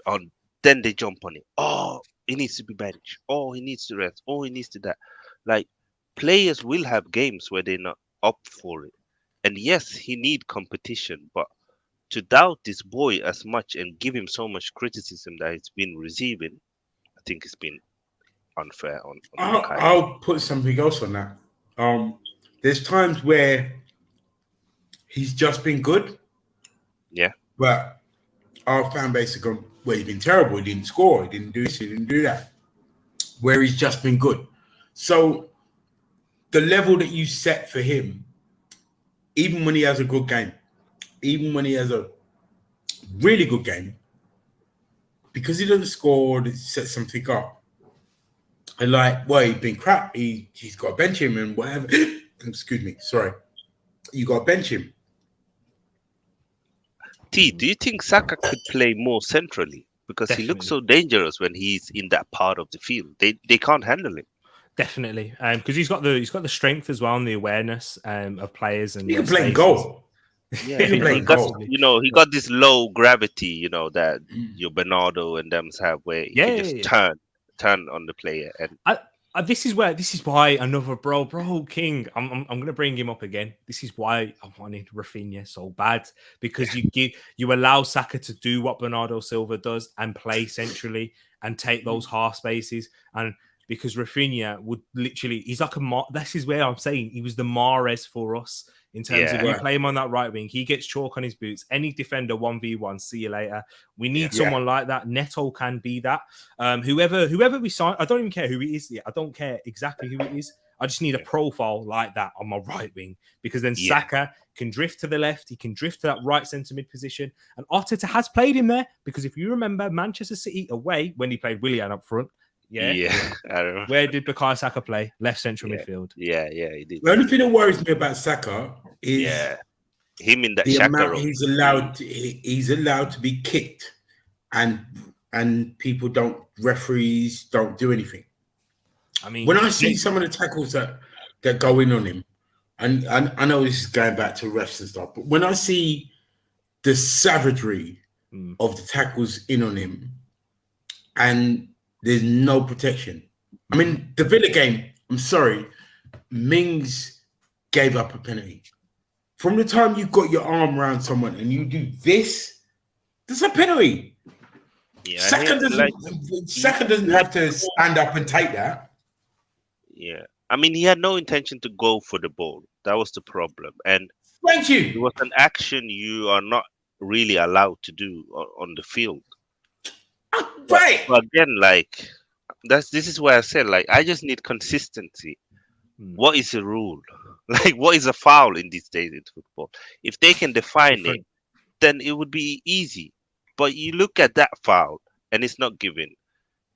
then they jump on it. Oh, he needs to be benched. Oh, he needs to rest. Oh, he needs to that. Like, players will have games where they're not up for it. And yes, he need competition, but to doubt this boy as much and give him so much criticism that he's been receiving, I think it's been unfair on I'll put something else on that. There's times where he's just been good. Yeah. But our fan base have gone, well, he's been terrible. He didn't score. He didn't do this. He didn't do that. Where he's just been good. So the level that you set for him, even when he has a good game, even when he has a really good game, because he doesn't score, it sets something up. And like, well, he's been crap. He's got to bench him and whatever. Excuse me. Sorry. You got to bench him. Do you think Saka could play more centrally? Because Definitely. He looks so dangerous when he's in that part of the field. They can't handle him. Definitely, because he's got the strength as well and the awareness of players and he can play goal. Yeah, he got this low gravity, that your Bernardo and them have, where he can just turn on the player. And this is why another bro King. I'm gonna bring him up again. This is why I wanted Rafinha so bad, because you allow Saka to do what Bernardo Silva does and play centrally and take those half spaces. And because Rafinha would literally, he's like this is where I'm saying he was the Mahrez for us in terms of you play him on that right wing, he gets chalk on his boots. Any defender 1v1, see you later. We need someone like that. Neto can be that. Whoever we sign, I don't even care who he is. I don't care exactly who it is. I just need a profile like that on my right wing, because then Saka can drift to the left. He can drift to that right centre mid position. And Arteta has played him there, because if you remember Manchester City away when he played Willian up front, I remember. Where did Bukayo Saka play? Left central midfield. Yeah, he did. The only thing that worries me about Saka is him in that the Shaka amount role. He's allowed to be kicked, and referees don't do anything. I mean, when I see some of the tackles that go in on him, and I know this is going back to refs and stuff, but when I see the savagery of the tackles in on him, and there's no protection. I mean, the Villa game, I'm sorry, Mings gave up a penalty. From the time you got your arm around someone and you do this, there's a penalty. Yeah, Second doesn't have to stand up and take that. Yeah, I mean, he had no intention to go for the ball. That was the problem, and Thank it you. was an action you are not really allowed to do on the field. Right. But again, like this is where I said, like, I just need consistency. What is a rule? Like, what is a foul in these days in football? If they can define it, then it would be easy. But you look at that foul and it's not given.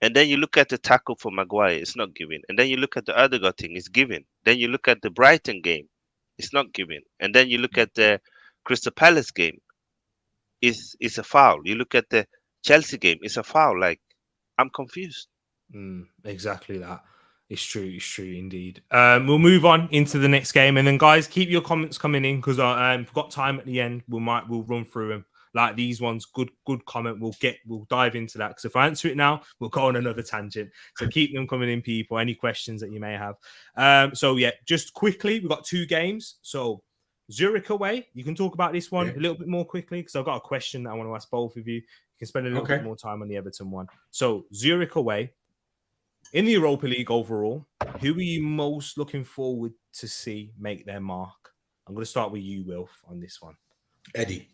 And then you look at the tackle for Maguire, it's not given. And then you look at the other thing, it's given. Then you look at the Brighton game, it's not given. And then you look at the Crystal Palace game, it's a foul. You look at the Chelsea game, it's a foul. Like, I'm confused. Exactly that. It's true indeed. We'll move on into the next game, and then guys, keep your comments coming in because we've got time at the end. We'll run through them. Like these ones, good comment. We'll dive into that because if I answer it now, we'll go on another tangent. So keep them coming in, people. Any questions that you may have. So yeah, just quickly, we've got 2 games. So Zurich away. You can talk about this one a little bit more quickly because I've got a question that I want to ask both of you. You can spend a little bit more time on the Everton one. So Zurich away. In the Europa League overall, who are you most looking forward to see make their mark? I'm going to start with you, Wilf, on this one. Eddie.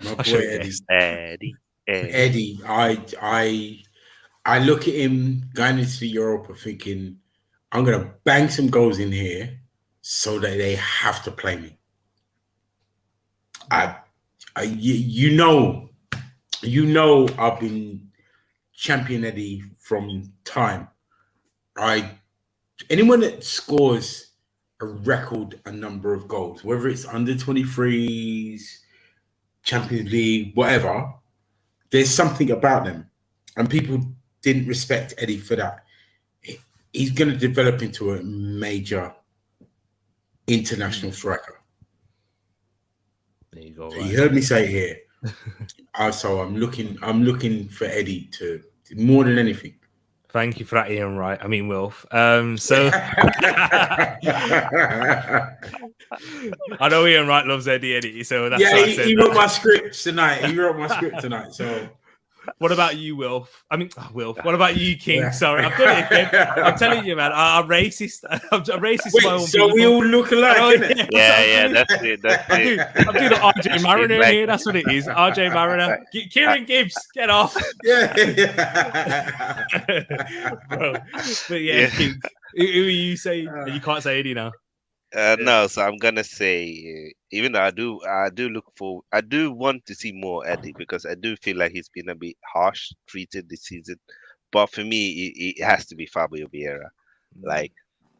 My boy Eddie. I look at him going into Europa thinking, I'm going to bang some goals in here so that they have to play me. You know, I've been champion Eddie from time. Anyone that scores a number of goals, whether it's under 23s, Champions League, whatever, there's something about them. And people didn't respect Eddie for that. He's going to develop into a major international striker. There you go. So you heard me say here. So I'm looking for Eddie to more than anything. Thank you for that, Ian Wright. I mean, Wilf. So I know Ian Wright loves Eddie. So that's he wrote my script tonight. So what about you, Wilf? I mean, Wilf. What about you, King? Yeah. Sorry, I've done it again. I'm telling you, man. I'm racist. I'm racist. Wait, so people. We all look alike, innit? Yeah, that's it. I'm doing the RJ Mariner here. That's what it is. RJ Mariner. Kieran Gibbs, get off. Bro. But yeah, King. Who are you saying? You can't say Eddie now. No, so I'm gonna say, even though I do want to see more Eddie because I do feel like he's been a bit harsh treated this season. But for me, it has to be Fabio Vieira. Like,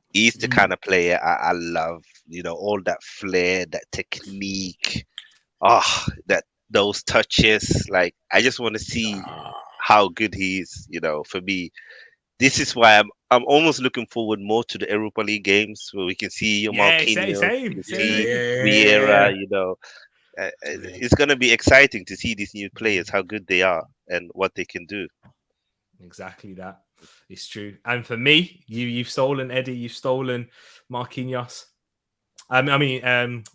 he's the kind of player I love. You know, all that flair, that technique, those touches. Like, I just want to see how good he is. You know, for me, this is why I'm almost looking forward more to the Europa League games where we can see Marquinhos, Vieira. You know, it's going to be exciting to see these new players, how good they are and what they can do. Exactly that. It's true. And for me, you've stolen Eddie, you've stolen Marquinhos. Vieira.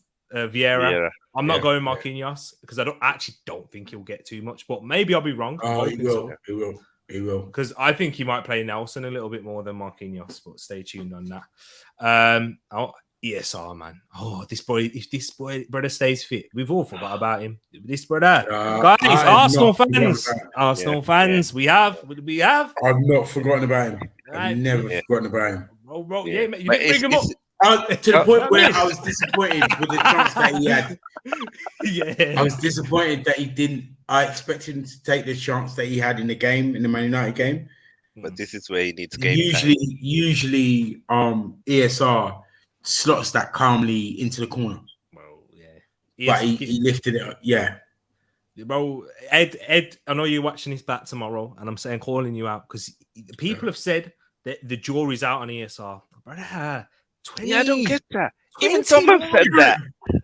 I'm not going Marquinhos because I don't think he'll get too much, but maybe I'll be wrong. He will. Because I think he might play Nelson a little bit more than Marquinhos, but stay tuned on that. ESR, man. If this brother stays fit, we've all forgot about him. This brother. Guys, Arsenal fans. We have. I've not forgotten about him. I've never forgotten about him. Bro, you didn't bring him up. To the point where I was disappointed with the chance that he had. Yeah. I was disappointed that he didn't. I expected him to take the chance that he had in the Man United game. But this is where he needs game Usually, ESR slots that calmly into the corner. Well, yeah. But he lifted it up. Yeah. Bro, Ed, I know you're watching this back tomorrow, and I'm calling you out because people have said that the jury's out on ESR. Brother, 20. Yeah, I don't get that. Even someone said that.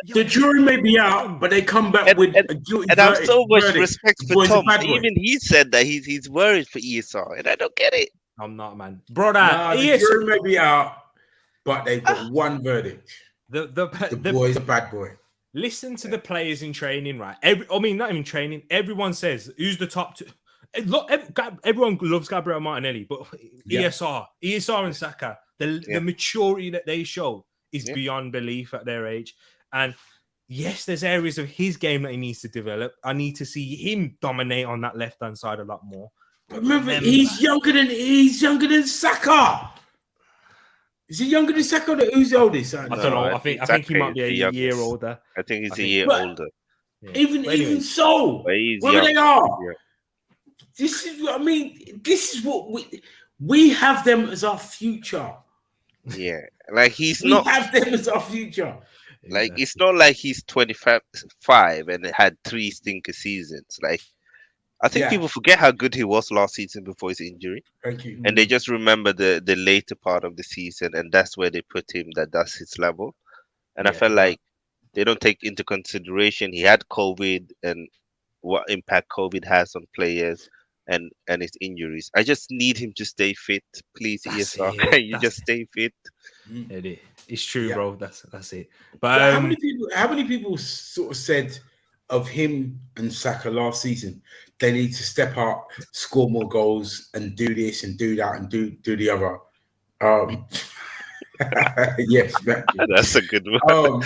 The jury may be out, but they come back with a guilty and I have so much respect for Tom. Even he said that he's worried for ESR, and I don't get it. I'm not, man. Brother, the jury may be out, but they've got one verdict. The boy's a bad boy. Listen to the players in training, right? Not even training. Everyone says, who's the top two? Look, everyone loves Gabriel Martinelli, but ESR and Saka, the maturity that they show is beyond belief at their age. And yes, there's areas of his game that he needs to develop. I need to see him dominate on that left-hand side a lot more. But remember, he's younger than Saka. Is he younger than Saka? Who's the oldest? I don't know. I think he might be a year older. I think he's a year older. Yeah. Even so, wherever they are, this is what I mean. This is what we have them as our future. Yeah, like we have them as our future. Like it's not like he's 25 and had 3 stinker seasons. Like I think people forget how good he was last season before his injury. Thank you. And they just remember the later part of the season, and that's where they put him. That's his level. And I felt like they don't take into consideration he had COVID and what impact COVID has on players and his injuries. I just need him to stay fit, please. ESR, just stay fit. It's true, bro. That's it. But how many people sort of said of him and Saka last season, they need to step up, score more goals, and do this and do that and do the other. Yes, that's a good one.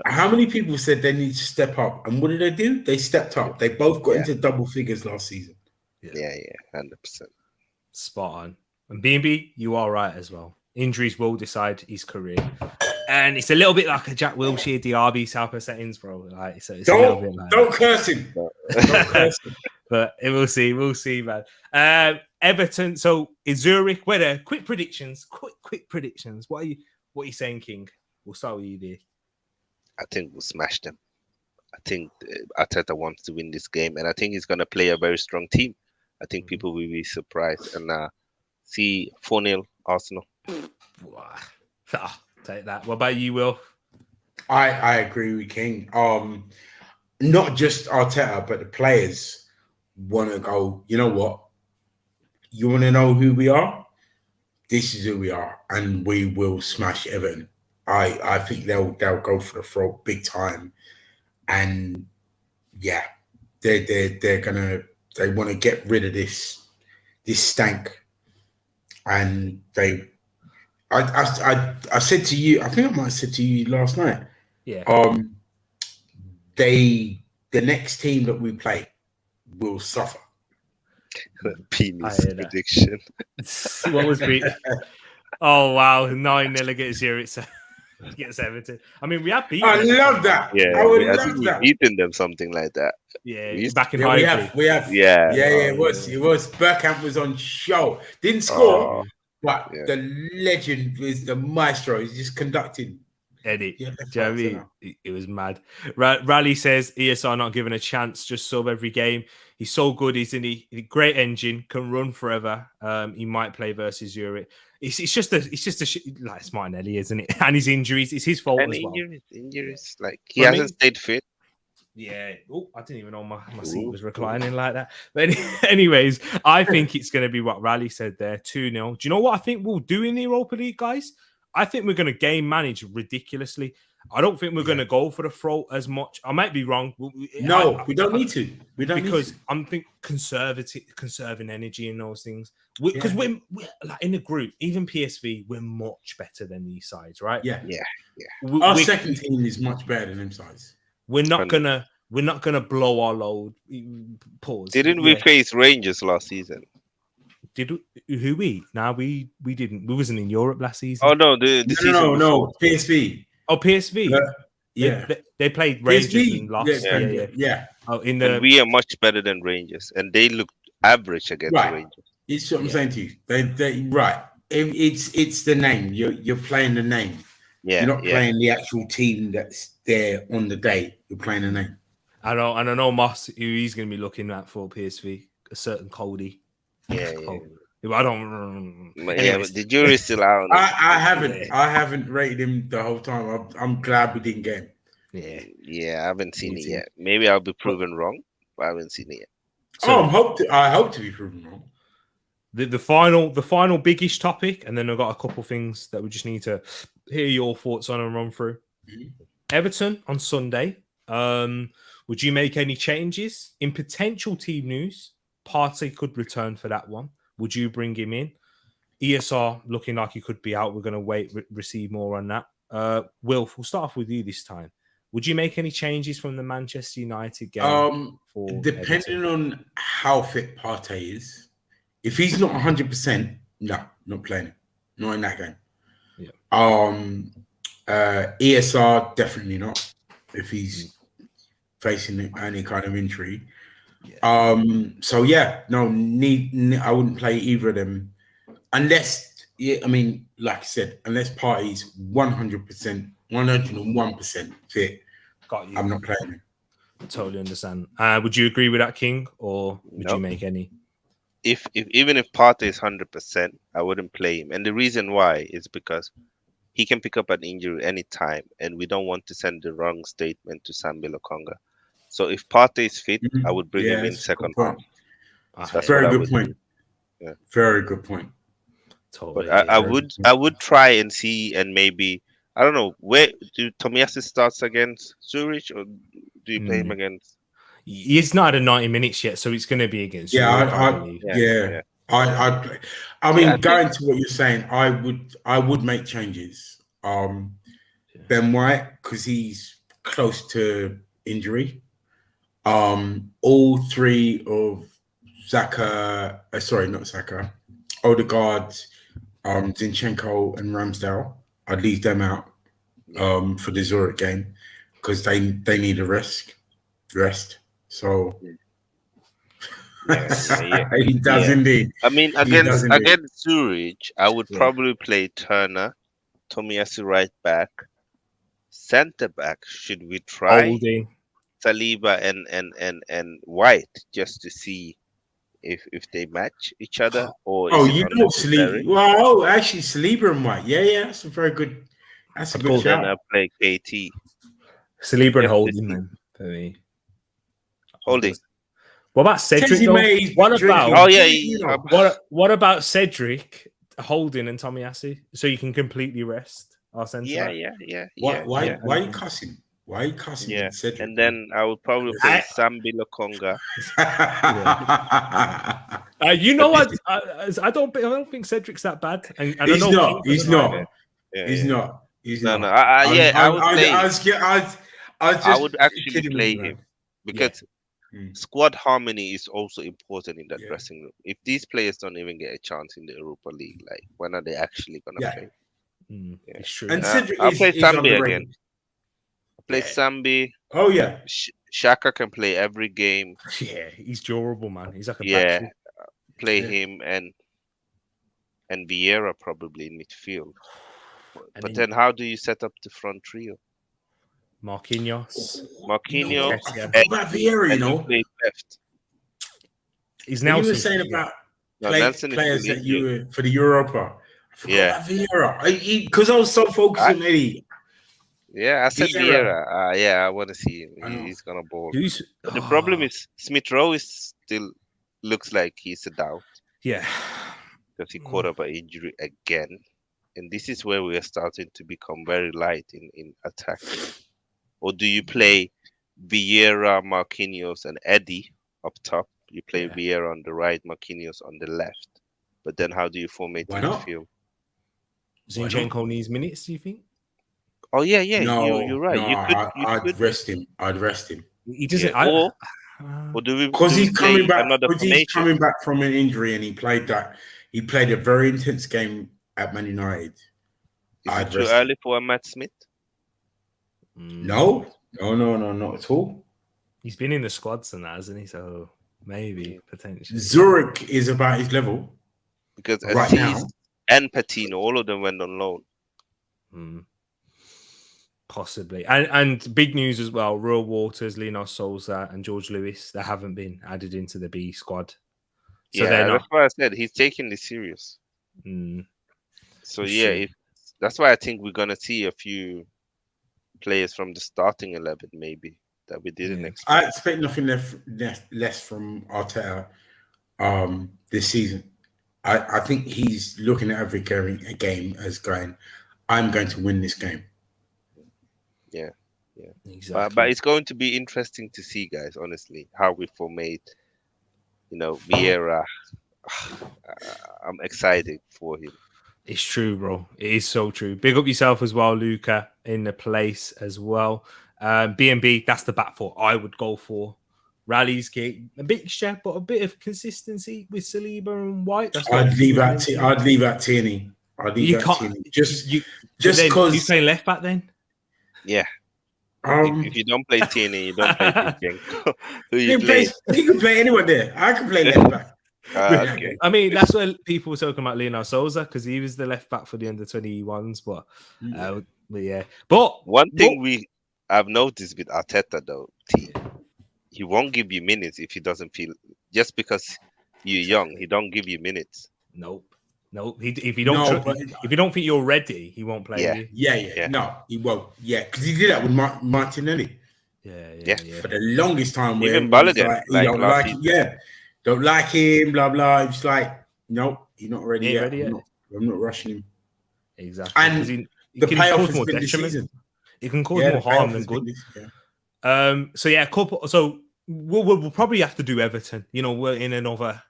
How many people said they need to step up, and what did they do? They stepped up. They both got into double figures last season. Yeah, 100%. Spot on. And B&B, you are right as well. Injuries will decide his career. And it's a little bit like a Jack Wilshere, Diaby type of settings, bro. Like, it's a little bit like don't curse him. Don't curse him. But we'll see, man. Everton. So in Zurich, quick predictions. Quick predictions. What are you saying, King? We'll start with you there. I think we'll smash them. I think Arteta wants to win this game, and I think he's going to play a very strong team. I think people will be surprised and see 4-0 Arsenal. Take that. What about you, Will? I agree with King. Not just Arteta, but the players want to go, you know what? You want to know who we are? This is who we are, and we will smash Everton. I think they'll go for the throat big time, and they want to get rid of this stank, and I said to you, I think I might have said to you last night. Yeah. The next team that we play will suffer. Penis prediction. What was beat? Oh wow, 9-0 against Zurich. Against Everton. I mean, we have beaten. I love that. Yeah, I would love that. We've beaten them, something like that. Yeah, back in high. We have. Yeah. It was. Bergkamp was on show. Didn't score, but the legend is the maestro. He's just conducting. Eddie, do you know what I mean? It was mad. Rally says ESR not given a chance, just sub every game. He's so good. He's in a great engine, can run forever. He might play versus Zurich. It's just like it's Martinelli, isn't it? And his injuries, it's his fault as well. Injuries, like he hasn't stayed fit. Yeah. Oh, I didn't even know my seat was reclining like that. But anyways, I think it's going to be what Rally said there, 2-0. Do you know what I think we'll do in the Europa League, guys? I think we're going to game manage ridiculously. I don't think we're going to go for the throat as much. I might be wrong. We don't need to. Because I'm conserving energy and those things. Because we're like in the group, even PSV, we're much better than these sides, right? Yeah. Our second team is much better than them sides. We're not gonna blow our load. Pause. Didn't we face Rangers last season? Did who we? No, we didn't. We wasn't in Europe last season. Oh no, the season no, PSV. Oh, PSV. They played Rangers PSV. and lost. Yeah. Oh, and we are much better than Rangers, and they look average against Rangers. It's what I'm saying to you. They right. It's the name. You're playing the name. Yeah. You're not playing the actual team that's there on the day. You're playing the name. I know Moss, who he's going to be looking at for PSV, a certain Cody. Yeah. I don't. Yeah, but the jury's still out. I haven't rated him the whole time. I'm glad we didn't get him. Yeah. I haven't seen it yet. Maybe I'll be proven wrong, but I haven't seen it yet. So, I hope to be proven wrong. The final biggish topic, and then I've got a couple things that we just need to hear your thoughts on and run through. Mm-hmm. Everton on Sunday. Would you make any changes? In potential team news, Partey could return for that one. Would you bring him in? ESR looking like he could be out. We're going to wait, receive more on that. Wilf, we'll start off with you this time. Would you make any changes from the Manchester United game? Depending on how fit Partey is, if he's not 100%, no, not playing him. Not in that game. Yeah. ESR, definitely not. If he's facing any kind of injury. Yeah. So yeah, no, I wouldn't play either of them unless, I mean, like I said, unless Partey's 100%, 101% fit. Got you. I'm not playing him. I totally understand. Would you agree with that, King, or would you make any? If even if Partey is 100%, I wouldn't play him, and the reason why is because he can pick up an injury anytime, and we don't want to send the wrong statement to Sambi Lokonga. So if Partey is fit, I would bring him in second half. That's very good point. Yeah. Very good point. Totally. But I would try and see, and maybe, I don't know, where do Tomiyasu starts against Zurich, or do you play him against? He's not at 90 minutes yet, so it's going to be against Zurich. I'd play. I mean, going to what you're saying, I would make changes. Ben White, because he's close to injury. All three of Odegaard, Zinchenko, and Ramsdale, I'd leave them out for the Zurich game because they need a rest. So he does indeed. I mean, against Zurich, I would probably play Turner, Tomiyasu right back, centre back. Should we try Holding Saliba and White just to see if they match each other? Or Saliba. Well, actually, Saliba and White. Yeah, that's a very good. That's a good shout. Then I play KT. Saliba and Holding then for me. Holding. What about Cedric? What about Cedric, Holding, and Tomiyasu? So you can completely rest our centre. Yeah. Why are you cussing? Why are you cussing? Yeah. Cedric? And then I would probably play Sambi Lokonga. You know what? I don't think Cedric's that bad. And he's not. I would actually play him because squad harmony is also important in that dressing room. If these players don't even get a chance in the Europa League, like when are they actually gonna play? It's true. And I'll play Sambi again. Play Sambi. Oh yeah. Xhaka can play every game. Yeah, he's durable, man. He's like a play him and Vieira probably in midfield. But then how do you set up the front trio? Marquinhos. About Vieira, left. He's now. You were saying about players that you were for the Europa. I forgot about Vieira. Because I was so focused on Eddie. Yeah, I said Vieira. I want to see him. He's gonna ball. But the problem is Smith Rowe is still looks like he's a doubt. Yeah, because he caught up an injury again, and this is where we are starting to become very light in attack. Or do you play Vieira, Marquinhos, and Eddie up top? You play Vieira on the right, Marquinhos on the left. But then how do you formate the midfield? Zinchenko needs minutes, do you think? Oh, yeah. You're right. No, I'd rest him. He doesn't. Or do we? Because he's coming back. He's coming back from an injury, and he played a very intense game at Man United. Is it too early for a Matt Smith? No, not at all. He's been in the squads and that, hasn't he? So maybe potentially. Zurich is about his level because Aziz and Patino, all of them went on loan. Possibly. And big news as well, Roy Waters, Lino Souza and George Lewis, they haven't been added into the B squad. So that's why I said he's taking this serious. So that's why I think we're going to see a few players from the starting 11 maybe that we didn't expect. I expect nothing less from Arteta this season. I think he's looking at every game as going, I'm going to win this game. Yeah. Exactly. But it's going to be interesting to see, guys. Honestly, how we formate. Vieira. I'm excited for him. It's true, bro. It is so true. Big up yourself as well, Luca, in the place as well. B&B, that's the back four I would go for. Rally's gate, a mixture, but a bit of consistency with Saliba and White. I'd leave out Tierney. Just because you play left back then. Yeah. If you don't play Tierney, you don't play Zinchenko. Who you play? You can play anyone there. I can play left back. Okay. I mean, that's where people were talking about Leonardo Souza because he was the left back for the under 21s. But yeah. But one thing I've noticed with Arteta though, he won't give you minutes if he doesn't feel. Just because you're young, he don't give you minutes. Nope. If you don't think you're ready, he won't play you. Yeah. No, he won't. Yeah, because he did that with Martinelli. Yeah. For the longest time, even Balogun, don't like him, blah blah. It's like, nope, he's not ready yet. I'm not rushing him. Exactly. And the payoff has been this season. It can cause more harm than good. So we'll probably have to do Everton. We're in another.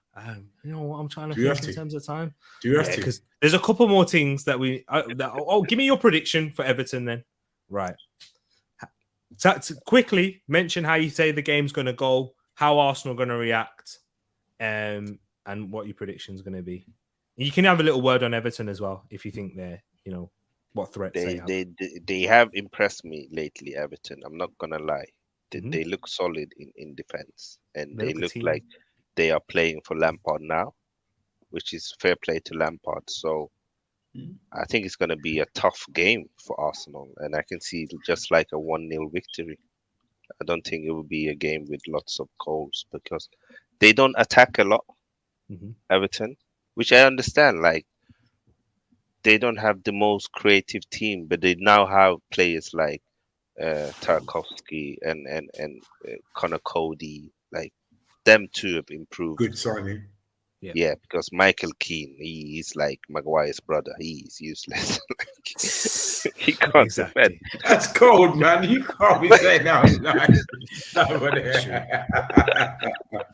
What I'm trying to think in terms of time. Do you have to? Because there's a couple more things that we. Give me your prediction for Everton then. Right. To quickly mention how you say the game's going to go, how Arsenal are going to react, and what your prediction is going to be. You can have a little word on Everton as well if you think they're, what threats they have. They have impressed me lately, Everton. I'm not gonna lie. They look solid in defense, and they look like they are playing for Lampard now, which is fair play to Lampard. So I think it's going to be a tough game for Arsenal, and I can see just like a 1-0 victory. I don't think it will be a game with lots of goals because they don't attack a lot, Everton, which I understand. Like, they don't have the most creative team, but they now have players like Tarkovsky and Connor Cody. Like, them two have improved. Good signing. Yeah, because Michael Keane, he's like Maguire's brother. He's useless. He can't defend. That's cold, man. You can't be saying that.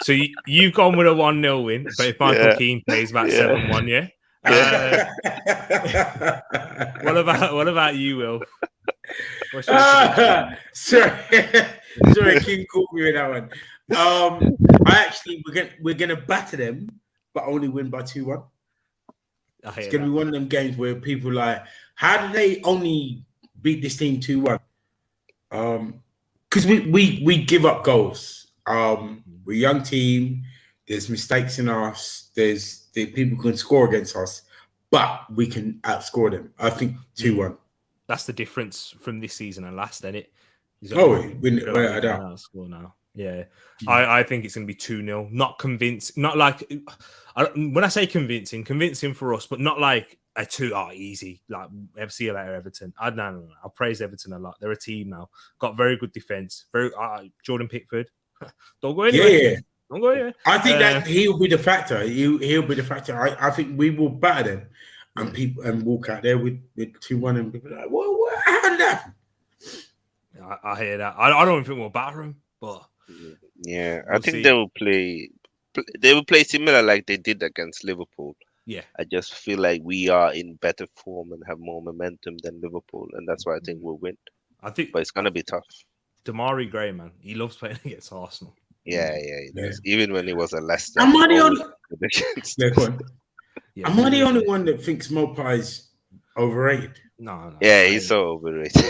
So you've gone with a 1-0 win, but if Michael Keane plays about 7-1, yeah? What about you, Will? Sorry, King caught me with that one. We're gonna batter them, but only win by 2-1. It's gonna be one of them games where people are like, how did they only beat this team 2-1? Because we give up goals. We're a young team. There's mistakes in us. There's people can score against us, but we can outscore them. I think 2-1. That's the difference from this season and last, isn't it? I don't score now. Yeah, I think it's going to be 2-0. Not convinced. Not like when I say convincing for us, but not like a 2 easy. Like see you later, Everton. No. I praise Everton a lot. They're a team now. Got very good defense. Very Jordan Pickford. Don't go anywhere. Yeah. Don't go anywhere. I think that he'll be the factor. He'll be the factor. I think we will batter them and walk out there with 2-1 and people like, what happened? I hear that. I don't think we'll batter them, but. Yeah, I think they will play. They will play similar like they did against Liverpool. Yeah, I just feel like we are in better form and have more momentum than Liverpool, and that's why I think we'll win. But it's gonna be tough. Damari Gray, man, he loves playing against Arsenal. Yeah, he does. Even when he was a Leicester. Am I the only one that thinks Mopai is overrated? No. Yeah, he's so overrated.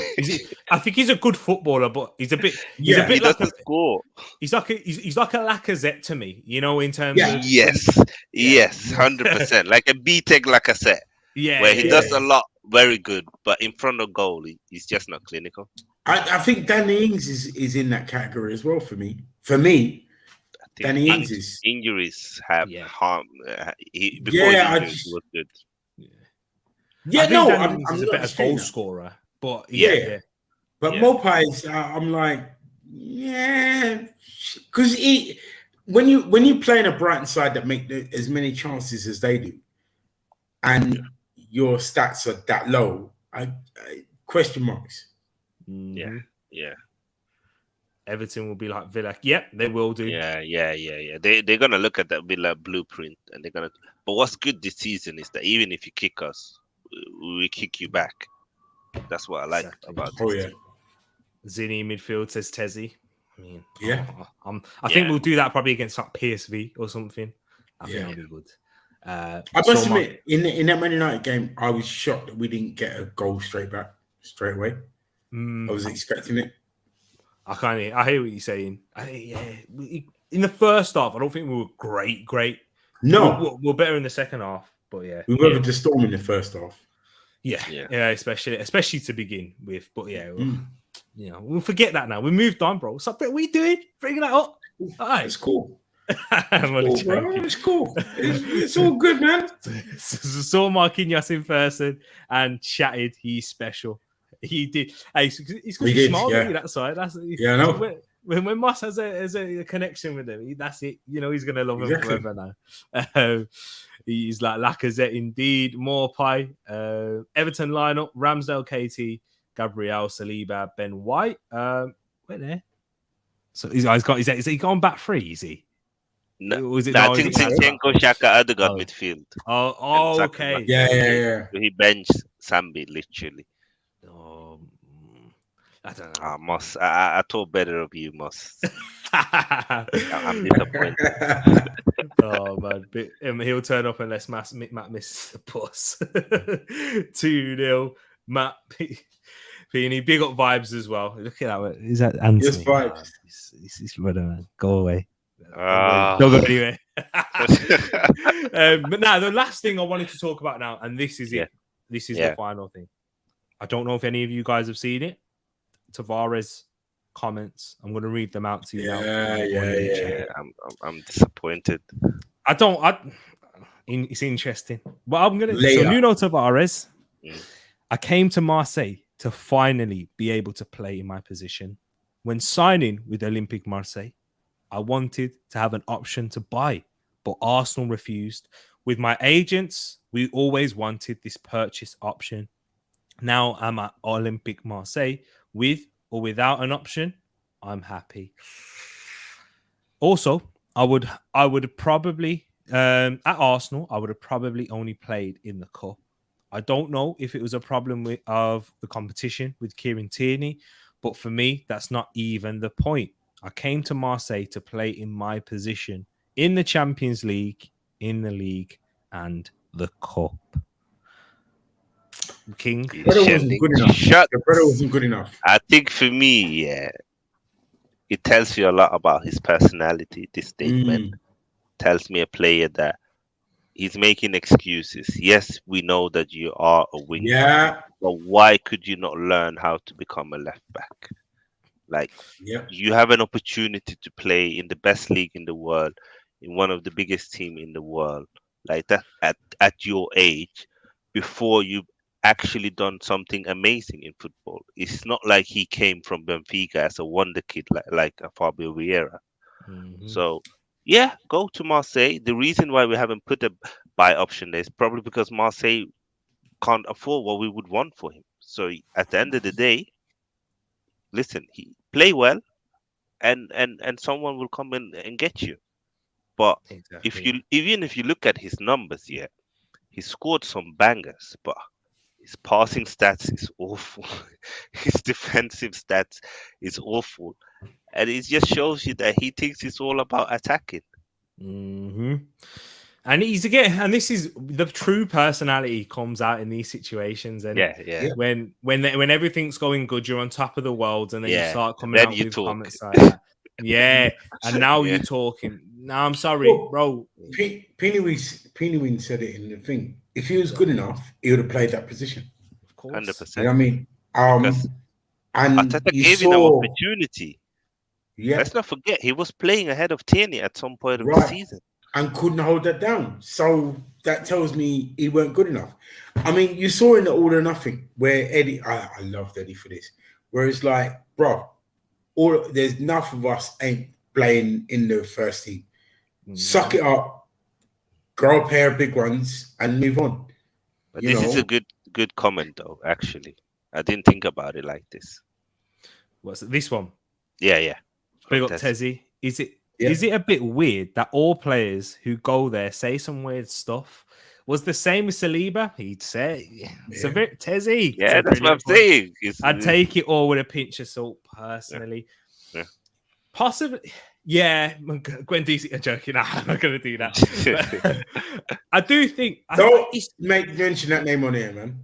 I think he's a good footballer, but he's a bit. He doesn't score. He's like a Lacazette to me, in terms of. Yes, 100%, like a B-Tech Lacazette. Yeah, where he does a lot, very good, but in front of goal, he's just not clinical. I think Danny Ings is in that category as well for me. Danny Ings is injuries have harm. Before injuries was good. Yeah, I'm a better goal scorer, but but Mopai, I'm like, because when you play in a Brighton side that make as many chances as they do, and your stats are that low, I question marks. Yeah, Yeah. Everton will be like Villa. Yep, they will do. Yeah. They're gonna look at that Villa blueprint, and they're gonna. But what's good this season is that even if you kick us, we kick you back. That's what I like Exactly. about Oh, this yeah. team. Zinni midfield, says Tezzy. I mean, Yeah. I think we'll do that probably against like PSV or something. I think it'll be good. I must admit, in that Man United game, I was shocked that we didn't get a goal straight away. I was expecting it. I hear what you're saying. In the first half, I don't think we were great. No, we're better in the second half, but yeah, we weathered the storm in the first half. Yeah, especially to begin with. But yeah, we'll forget that now. We moved on, bro. So what are we doing? Bringing that up. All right, it's cool. It's cool, bro. It's cool. It's all good, man. Saw Marquinhos in person and chatted. He's special. He did. Hey, it's because he smiled at you that side. I know. When Moss has a connection with him, that's it. You know he's gonna love him forever now. He's like Lacazette indeed. More pie. Everton lineup: Ramsdale, KT, Gabriel, Saliba, Ben White. Where there? So he's got. Is he gone back free? Is he? No, I think Zinchenko, Xhaka, Ødegaard midfield. Oh, okay. Yeah. He benched Sambi literally. I don't know. Moss, I thought better of you, Moss. I'm disappointed. Oh man, he'll turn up unless Matt misses the bus. 2-0. Matt Peony, big up vibes as well. Look at that. Is that Anthony? Yes, vibes. He's brother, man. Go away. Don't go anywhere. But now the last thing I wanted to talk about now, and this is it. This is the final thing. I don't know if any of you guys have seen it. Tavares comments. I'm going to read them out to you now. Yeah. I'm disappointed. It's interesting. But I'm going to. So Nuno Tavares. I came to Marseille to finally be able to play in my position. When signing with Olympique Marseille, I wanted to have an option to buy, but Arsenal refused. With my agents, we always wanted this purchase option. Now I'm at Olympique Marseille. With or without an option, I'm happy. Also, I would probably at Arsenal, I would have probably only played in the cup. I don't know if it was a problem of the competition with Kieran Tierney, but for me, that's not even the point. I came to Marseille to play in my position in the Champions League, in the league, and the cup. King. The brother wasn't good enough. I think for me, it tells you a lot about his personality. This statement tells me a player that he's making excuses. Yes, we know that you are a winger, but why could you not learn how to become a left back? Like, you have an opportunity to play in the best league in the world, in one of the biggest teams in the world, like that at your age, before you actually done something amazing in football. It's not like he came from Benfica as a wonder kid like a Fabio Vieira. So go to Marseille. The reason why we haven't put a buy option there is probably because Marseille can't afford what we would want for him. So at the end of the day, listen, he play well and someone will come in and get you. But even if you look at his numbers, he scored some bangers, but his passing stats is awful. His defensive stats is awful. And it just shows you that he thinks it's all about attacking. And and this is the true personality comes out in these situations. And when everything's going good, you're on top of the world, and then you start coming out with comments like that. And now you're talking. Now I'm sorry, bro. Peeny said it in the thing. If he was good enough, he would have played that position. Of course. 100%. You know what I mean? And Arteta gave him an opportunity. Let's not forget, he was playing ahead of Tierney at some point of the season. And couldn't hold that down. So that tells me he weren't good enough. I mean, you saw in the All or Nothing where Eddie, I loved Eddie for this, where it's like, bro, there's enough of us ain't playing in the first team. Suck it up, grow a pair of big ones, and move on. But this is a good comment, though, actually. I didn't think about it like this. What's it, this one? Yeah. Big up Tezzy. Is it Yeah. is it a bit weird that all players who go there say some weird stuff? Was the same with Saliba? He'd say it's a bit Tezzy. Yeah, that's what I'm saying. I'd take it all with a pinch of salt, personally. Yeah. Possibly, yeah. Gwen DC, I'm joking. Nah, I'm not going to do that. But I do think. Don't mention that name on here, man.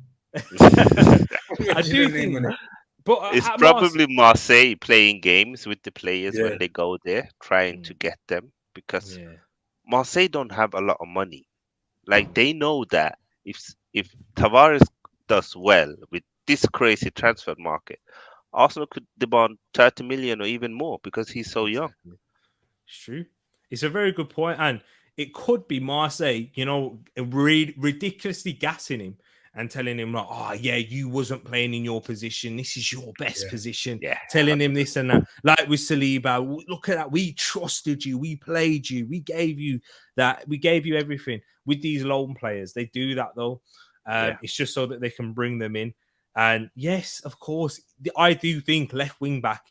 I do think. But it's probably Marseille playing games with the players when they go there, trying to get them, because Marseille don't have a lot of money. Like, they know that if Tavares does well with this crazy transfer market, Arsenal could demand 30 million or even more because he's so young. It's true. It's a very good point, and it could be Marseille, ridiculously gassing him and telling him, like, oh, yeah, you wasn't playing in your position. This is your best position. Yeah. Telling him this and that. Like with Saliba, look at that. We trusted you. We played you. We gave you that. We gave you everything. With these loan players, they do that, though. It's just so that they can bring them in. And yes, of course, I do think left wing back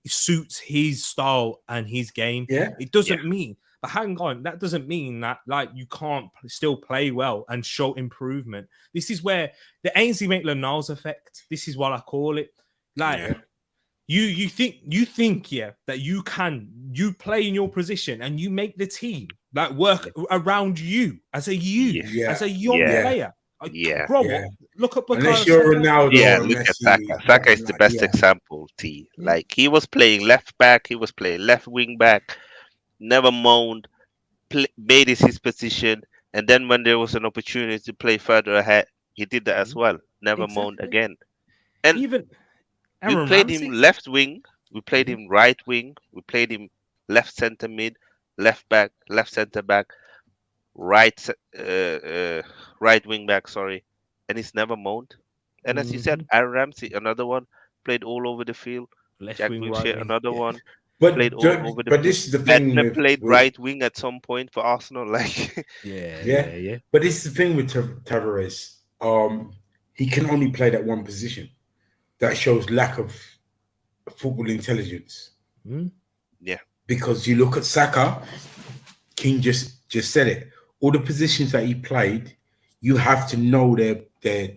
suits his style and his game. Yeah. It doesn't mean... But hang on, that doesn't mean that like you can't still play well and show improvement. This is where the Ainsley Maitland-Niles effect. This is what I call it. Like you think that you play in your position and you make the team like work around you as a as a young player. Bro, look at Bukayo. Unless you're Ronaldo. Yeah, look at Saka. Saka is the best example. Like, he was playing left back, he was playing left wing back. Never moaned, made it his position, and then when there was an opportunity to play further ahead, he did that as well. Never moaned again. And even we played him left wing, we played him right wing, we played him left centre mid, left back, left centre back, right wing back, sorry, and he's never moaned. And as you said, Aaron Ramsey, another one, played all over the field. Left Jack wing, Wilshere, right another one. But This is the thing. Played right wing at some point for Arsenal. Like, But this is the thing with Tavares. He can only play that one position. That shows lack of football intelligence. Yeah. Because you look at Saka, King just said it. All the positions that he played, you have to know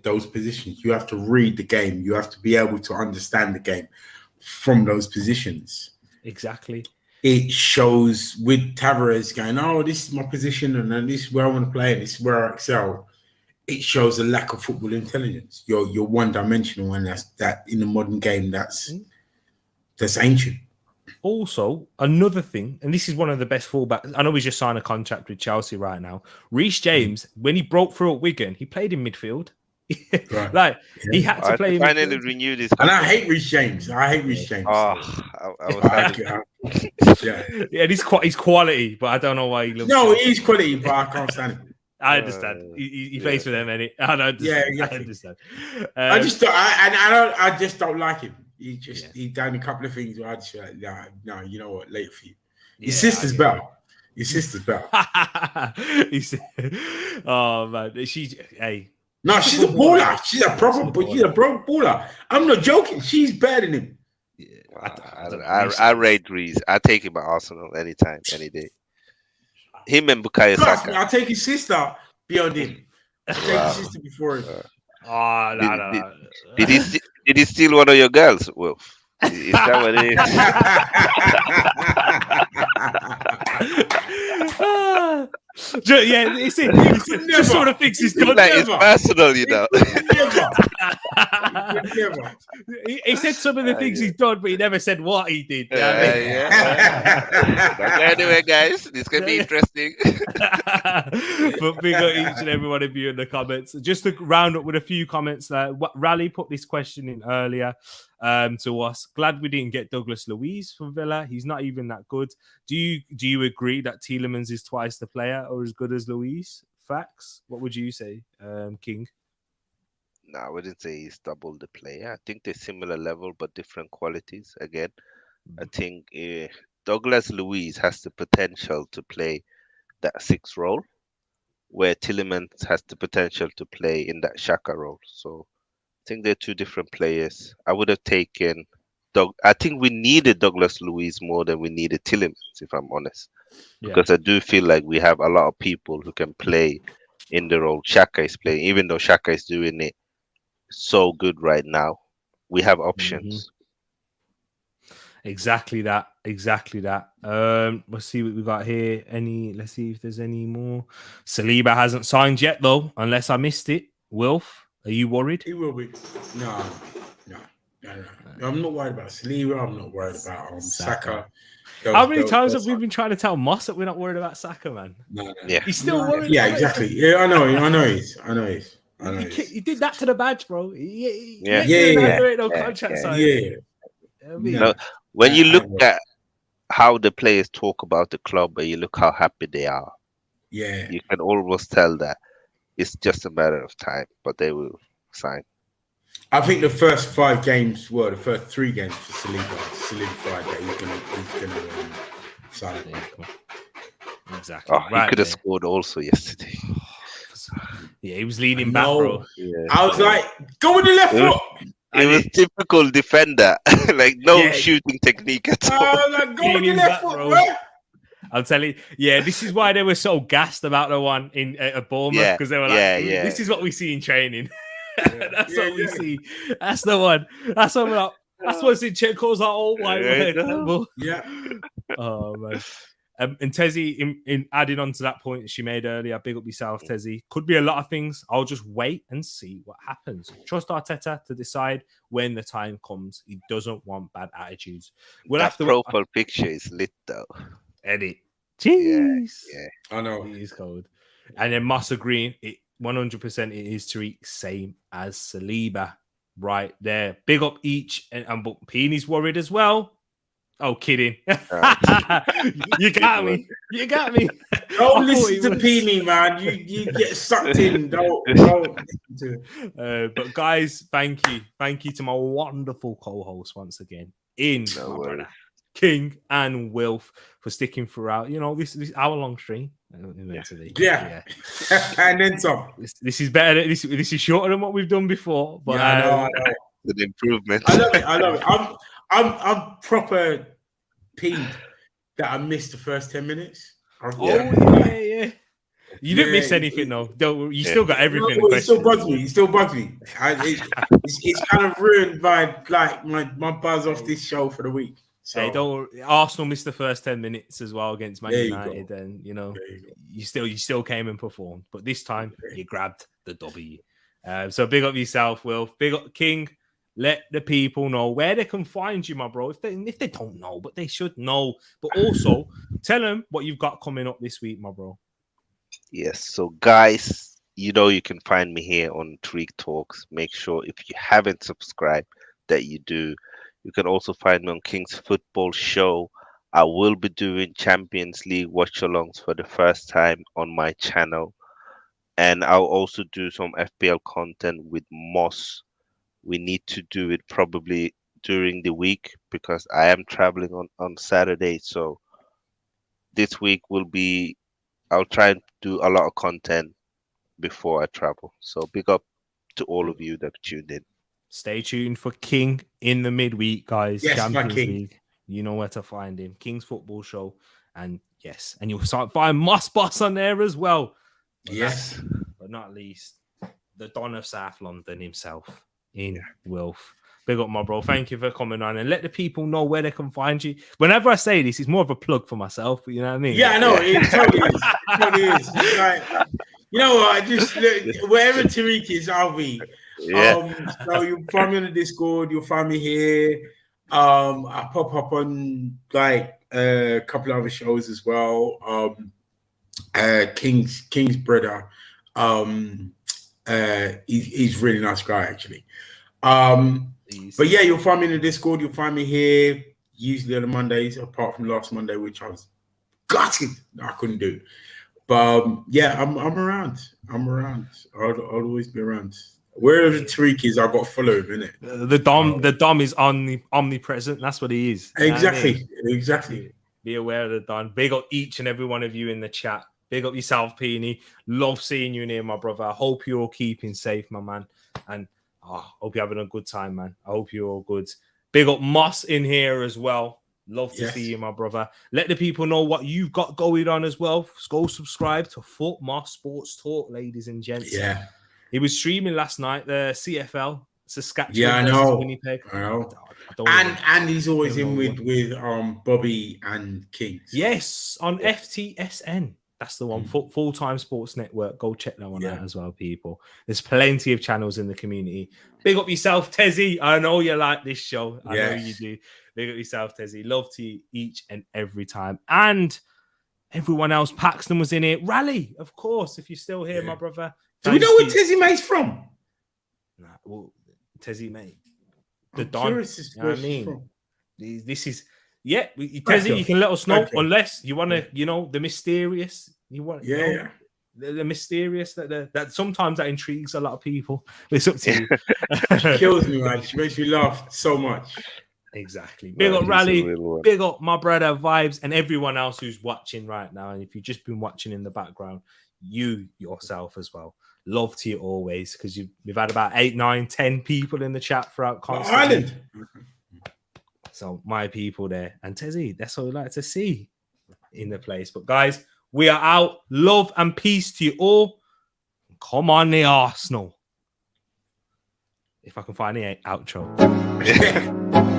those positions. You have to read the game. You have to be able to understand the game from those positions. Exactly. It shows with Tavares going, oh, this is my position and this is where I want to play and this is where I excel. It shows a lack of football intelligence. You're one-dimensional, and that in the modern game that's ancient. Also, another thing, and this is one of the best fullbacks. I know he's just signed a contract with Chelsea right now. Reece James, when he broke through at Wigan, he played in midfield. Right. He had to play. Finally renewed his contract. And I hate Reece James. James. Oh, I was yeah, he's quality, but I don't know why he looks. No, he's quality, but I can't stand him. I understand. He plays for them, any. I understand. I just don't like him. He done a couple of things where I just like, no, you know what? Later for you. Your sister's better. Your sister's better. Oh man, No, she's a baller. She's a proper baller. I'm not joking. She's better than him. Yeah, I rate Reece. I take him at Arsenal anytime, any day. Him and Bukayo Saka. I'll take his sister beyond him. I'll take his sister before him. No. Did he steal one of your girls, Wolf? Is that what it is? It's just sort of things he's done. Like, it's personal, you know. He said some of the things he's done, but he never said what he did. Anyway, guys, this can be interesting. But big up each and every one of you in the comments. Just to round up with a few comments. Raleigh put this question in earlier to us. Glad we didn't get Douglas Luiz from Villa. He's not even that good. Do you agree that Tielemans is twice the player or as good as Luiz? Facts. What would you say, King? No, I wouldn't say he's double the player. I think they're similar level but different qualities. Again, I think Douglas Luiz has the potential to play that 6 role, where Tielemans has the potential to play in that Xhaka role. So I think they're two different players. I would have taken I think we needed Douglas Luiz more than we needed Tielemans, if I'm honest. Yeah. Because I do feel like we have a lot of people who can play in the role Xhaka is playing, even though Xhaka is doing it so good right now. We have options. Exactly that. Let's see what we got here. Let's see if there's any more. Saliba hasn't signed yet, though, unless I missed it. Wilf, are you worried? He will be. No. I'm not worried about Saliba. I'm not worried about Saka. How many times have we been trying to tell Moss that we're not worried about Saka, man? No. Yeah. He's still worried. Yeah, exactly. Yeah, I know he's. He did that to the badge, bro. Yeah. No, when you look at how the players talk about the club and you look how happy they are, you can almost tell that it's just a matter of time, but they will sign. I think the first 5 games, the first 3 games for Saliba solidified that he's going to sign it. Exactly. He could have scored also yesterday. Yeah, he was leaning back, bro. Yeah. I was like, go with the left foot. It was typical defender, like shooting technique at all. Like, go with the left foot, bro. I'll tell you, this is why they were so gassed about the one at Bournemouth, because they were like, this is what we see in training. That's what we see. That's the one. That's what we're like. That's what's in Checo's like, oh my word. Yeah. Oh man. And Tezzy, in adding on to that point she made earlier, big up yourself, Tezzy. Could be a lot of things. I'll just wait and see what happens. Trust Arteta to decide when the time comes. He doesn't want bad attitudes. We'll have to profile picture is lit though. Edit. Jeez. Yeah. I know. It is cold. And then Moss agreeing, 100% it is Tereak, same as Saliba. Right there. Big up each. And Peeny's worried as well. Oh, kidding. You got me. Don't listen to Peeny, man. You get sucked in. Don't listen to it. But guys, thank you. Thank you to my wonderful co-host once again. My brother, King and Wilf, for sticking throughout. This hour-long stream. Yeah. And then some. This is better. This is shorter than what we've done before. But I know. An improvement. I love it. I'm proper peeved that I missed the first 10 minutes. Yeah. You didn't miss anything though. You still got everything. It still bugs me. It's kind of ruined by like my buzz off this show for the week. So Arsenal missed the first 10 minutes as well against Man United, and you still came and performed. But this time you grabbed the W. So big up yourself, Will. Big up King. Let the people know where they can find you, my bro. If they don't know, but they should know. But also tell them what you've got coming up this week, my bro. Yes. So guys, you can find me here on Tereak Talks. Make sure if you haven't subscribed that you do. You can also find me on King's Football Show. I will be doing Champions League watch-alongs for the first time on my channel. And I'll also do some FPL content with Moss. We need to do it probably during the week because I am traveling on Saturday. So this week I'll try and do a lot of content before I travel. So big up to all of you that tuned in. Stay tuned for King in the midweek, guys. Yes, Champions League. You know where to find him. King's Football Show. And you'll start find Moss Boss on there as well. But not least, the Don of South London himself. Wilf. Big up, my bro. Thank you for coming on and let the people know where they can find you. Whenever I say this, it's more of a plug for myself, but you know what I mean? Yeah, I know. It totally is. It's like, you know what? I just wherever Tereak is, I'll be. So you'll find me on the Discord, you'll find me here. I pop up on like a couple of other shows as well. King's brother. He's a really nice guy actually. But yeah, you'll find me in the Discord, you'll find me here usually on the Mondays, apart from last Monday, which I was gutted I couldn't do. But I'm around. I'll always be around. Wherever Tereak is, I've got to follow him, innit? The Dom is omnipresent. That's what he is. Exactly. Be aware of the Dom. Big up each and every one of you in the chat. Big up yourself, Peony. Love seeing you in here, my brother. I hope you're all keeping safe, my man. And I hope you're having a good time, man. I hope you're all good. Big up Moss in here as well. Love to Yes. see you, my brother. Let the people know what you've got going on as well. Go subscribe to Foot Moss Sports Talk, ladies and gents. Yeah. He was streaming last night, the CFL, Saskatchewan Yeah, I versus know. Winnipeg. I know. I don't And he's always don't in know with Bobby and King. So. Yes, on FTSN. That's the one. Full-time Sports Network. Go check that one out as well, people. There's plenty of channels in the community. Big up yourself, Tezzy. I know you like this show. I know you do. Big up yourself, Tezzy. Love to you each and every time. And everyone else, Paxton was in it. Rally, of course. If you're still here, my brother. Do we know where Tezzy Mate's from? Nah, well, Tezzy Mate. The Don. You know what I mean? From. This is... Yeah, Tezzy, you can let us know unless you want to, the mysterious. You want, the mysterious that sometimes that intrigues a lot of people. It's up to you. She kills me, man. She makes me laugh so much. Exactly. Big up Rally, big up my brother Vibes, and everyone else who's watching right now. And if you've just been watching in the background, you yourself as well. Love to you always, because we've had about 8, 9, 10 people in the chat throughout constantly. Ireland. So my people there. And Tezzy, that's what we like to see in the place. But guys, we are out. Love and peace to you all. Come on, the Arsenal. If I can find the outro.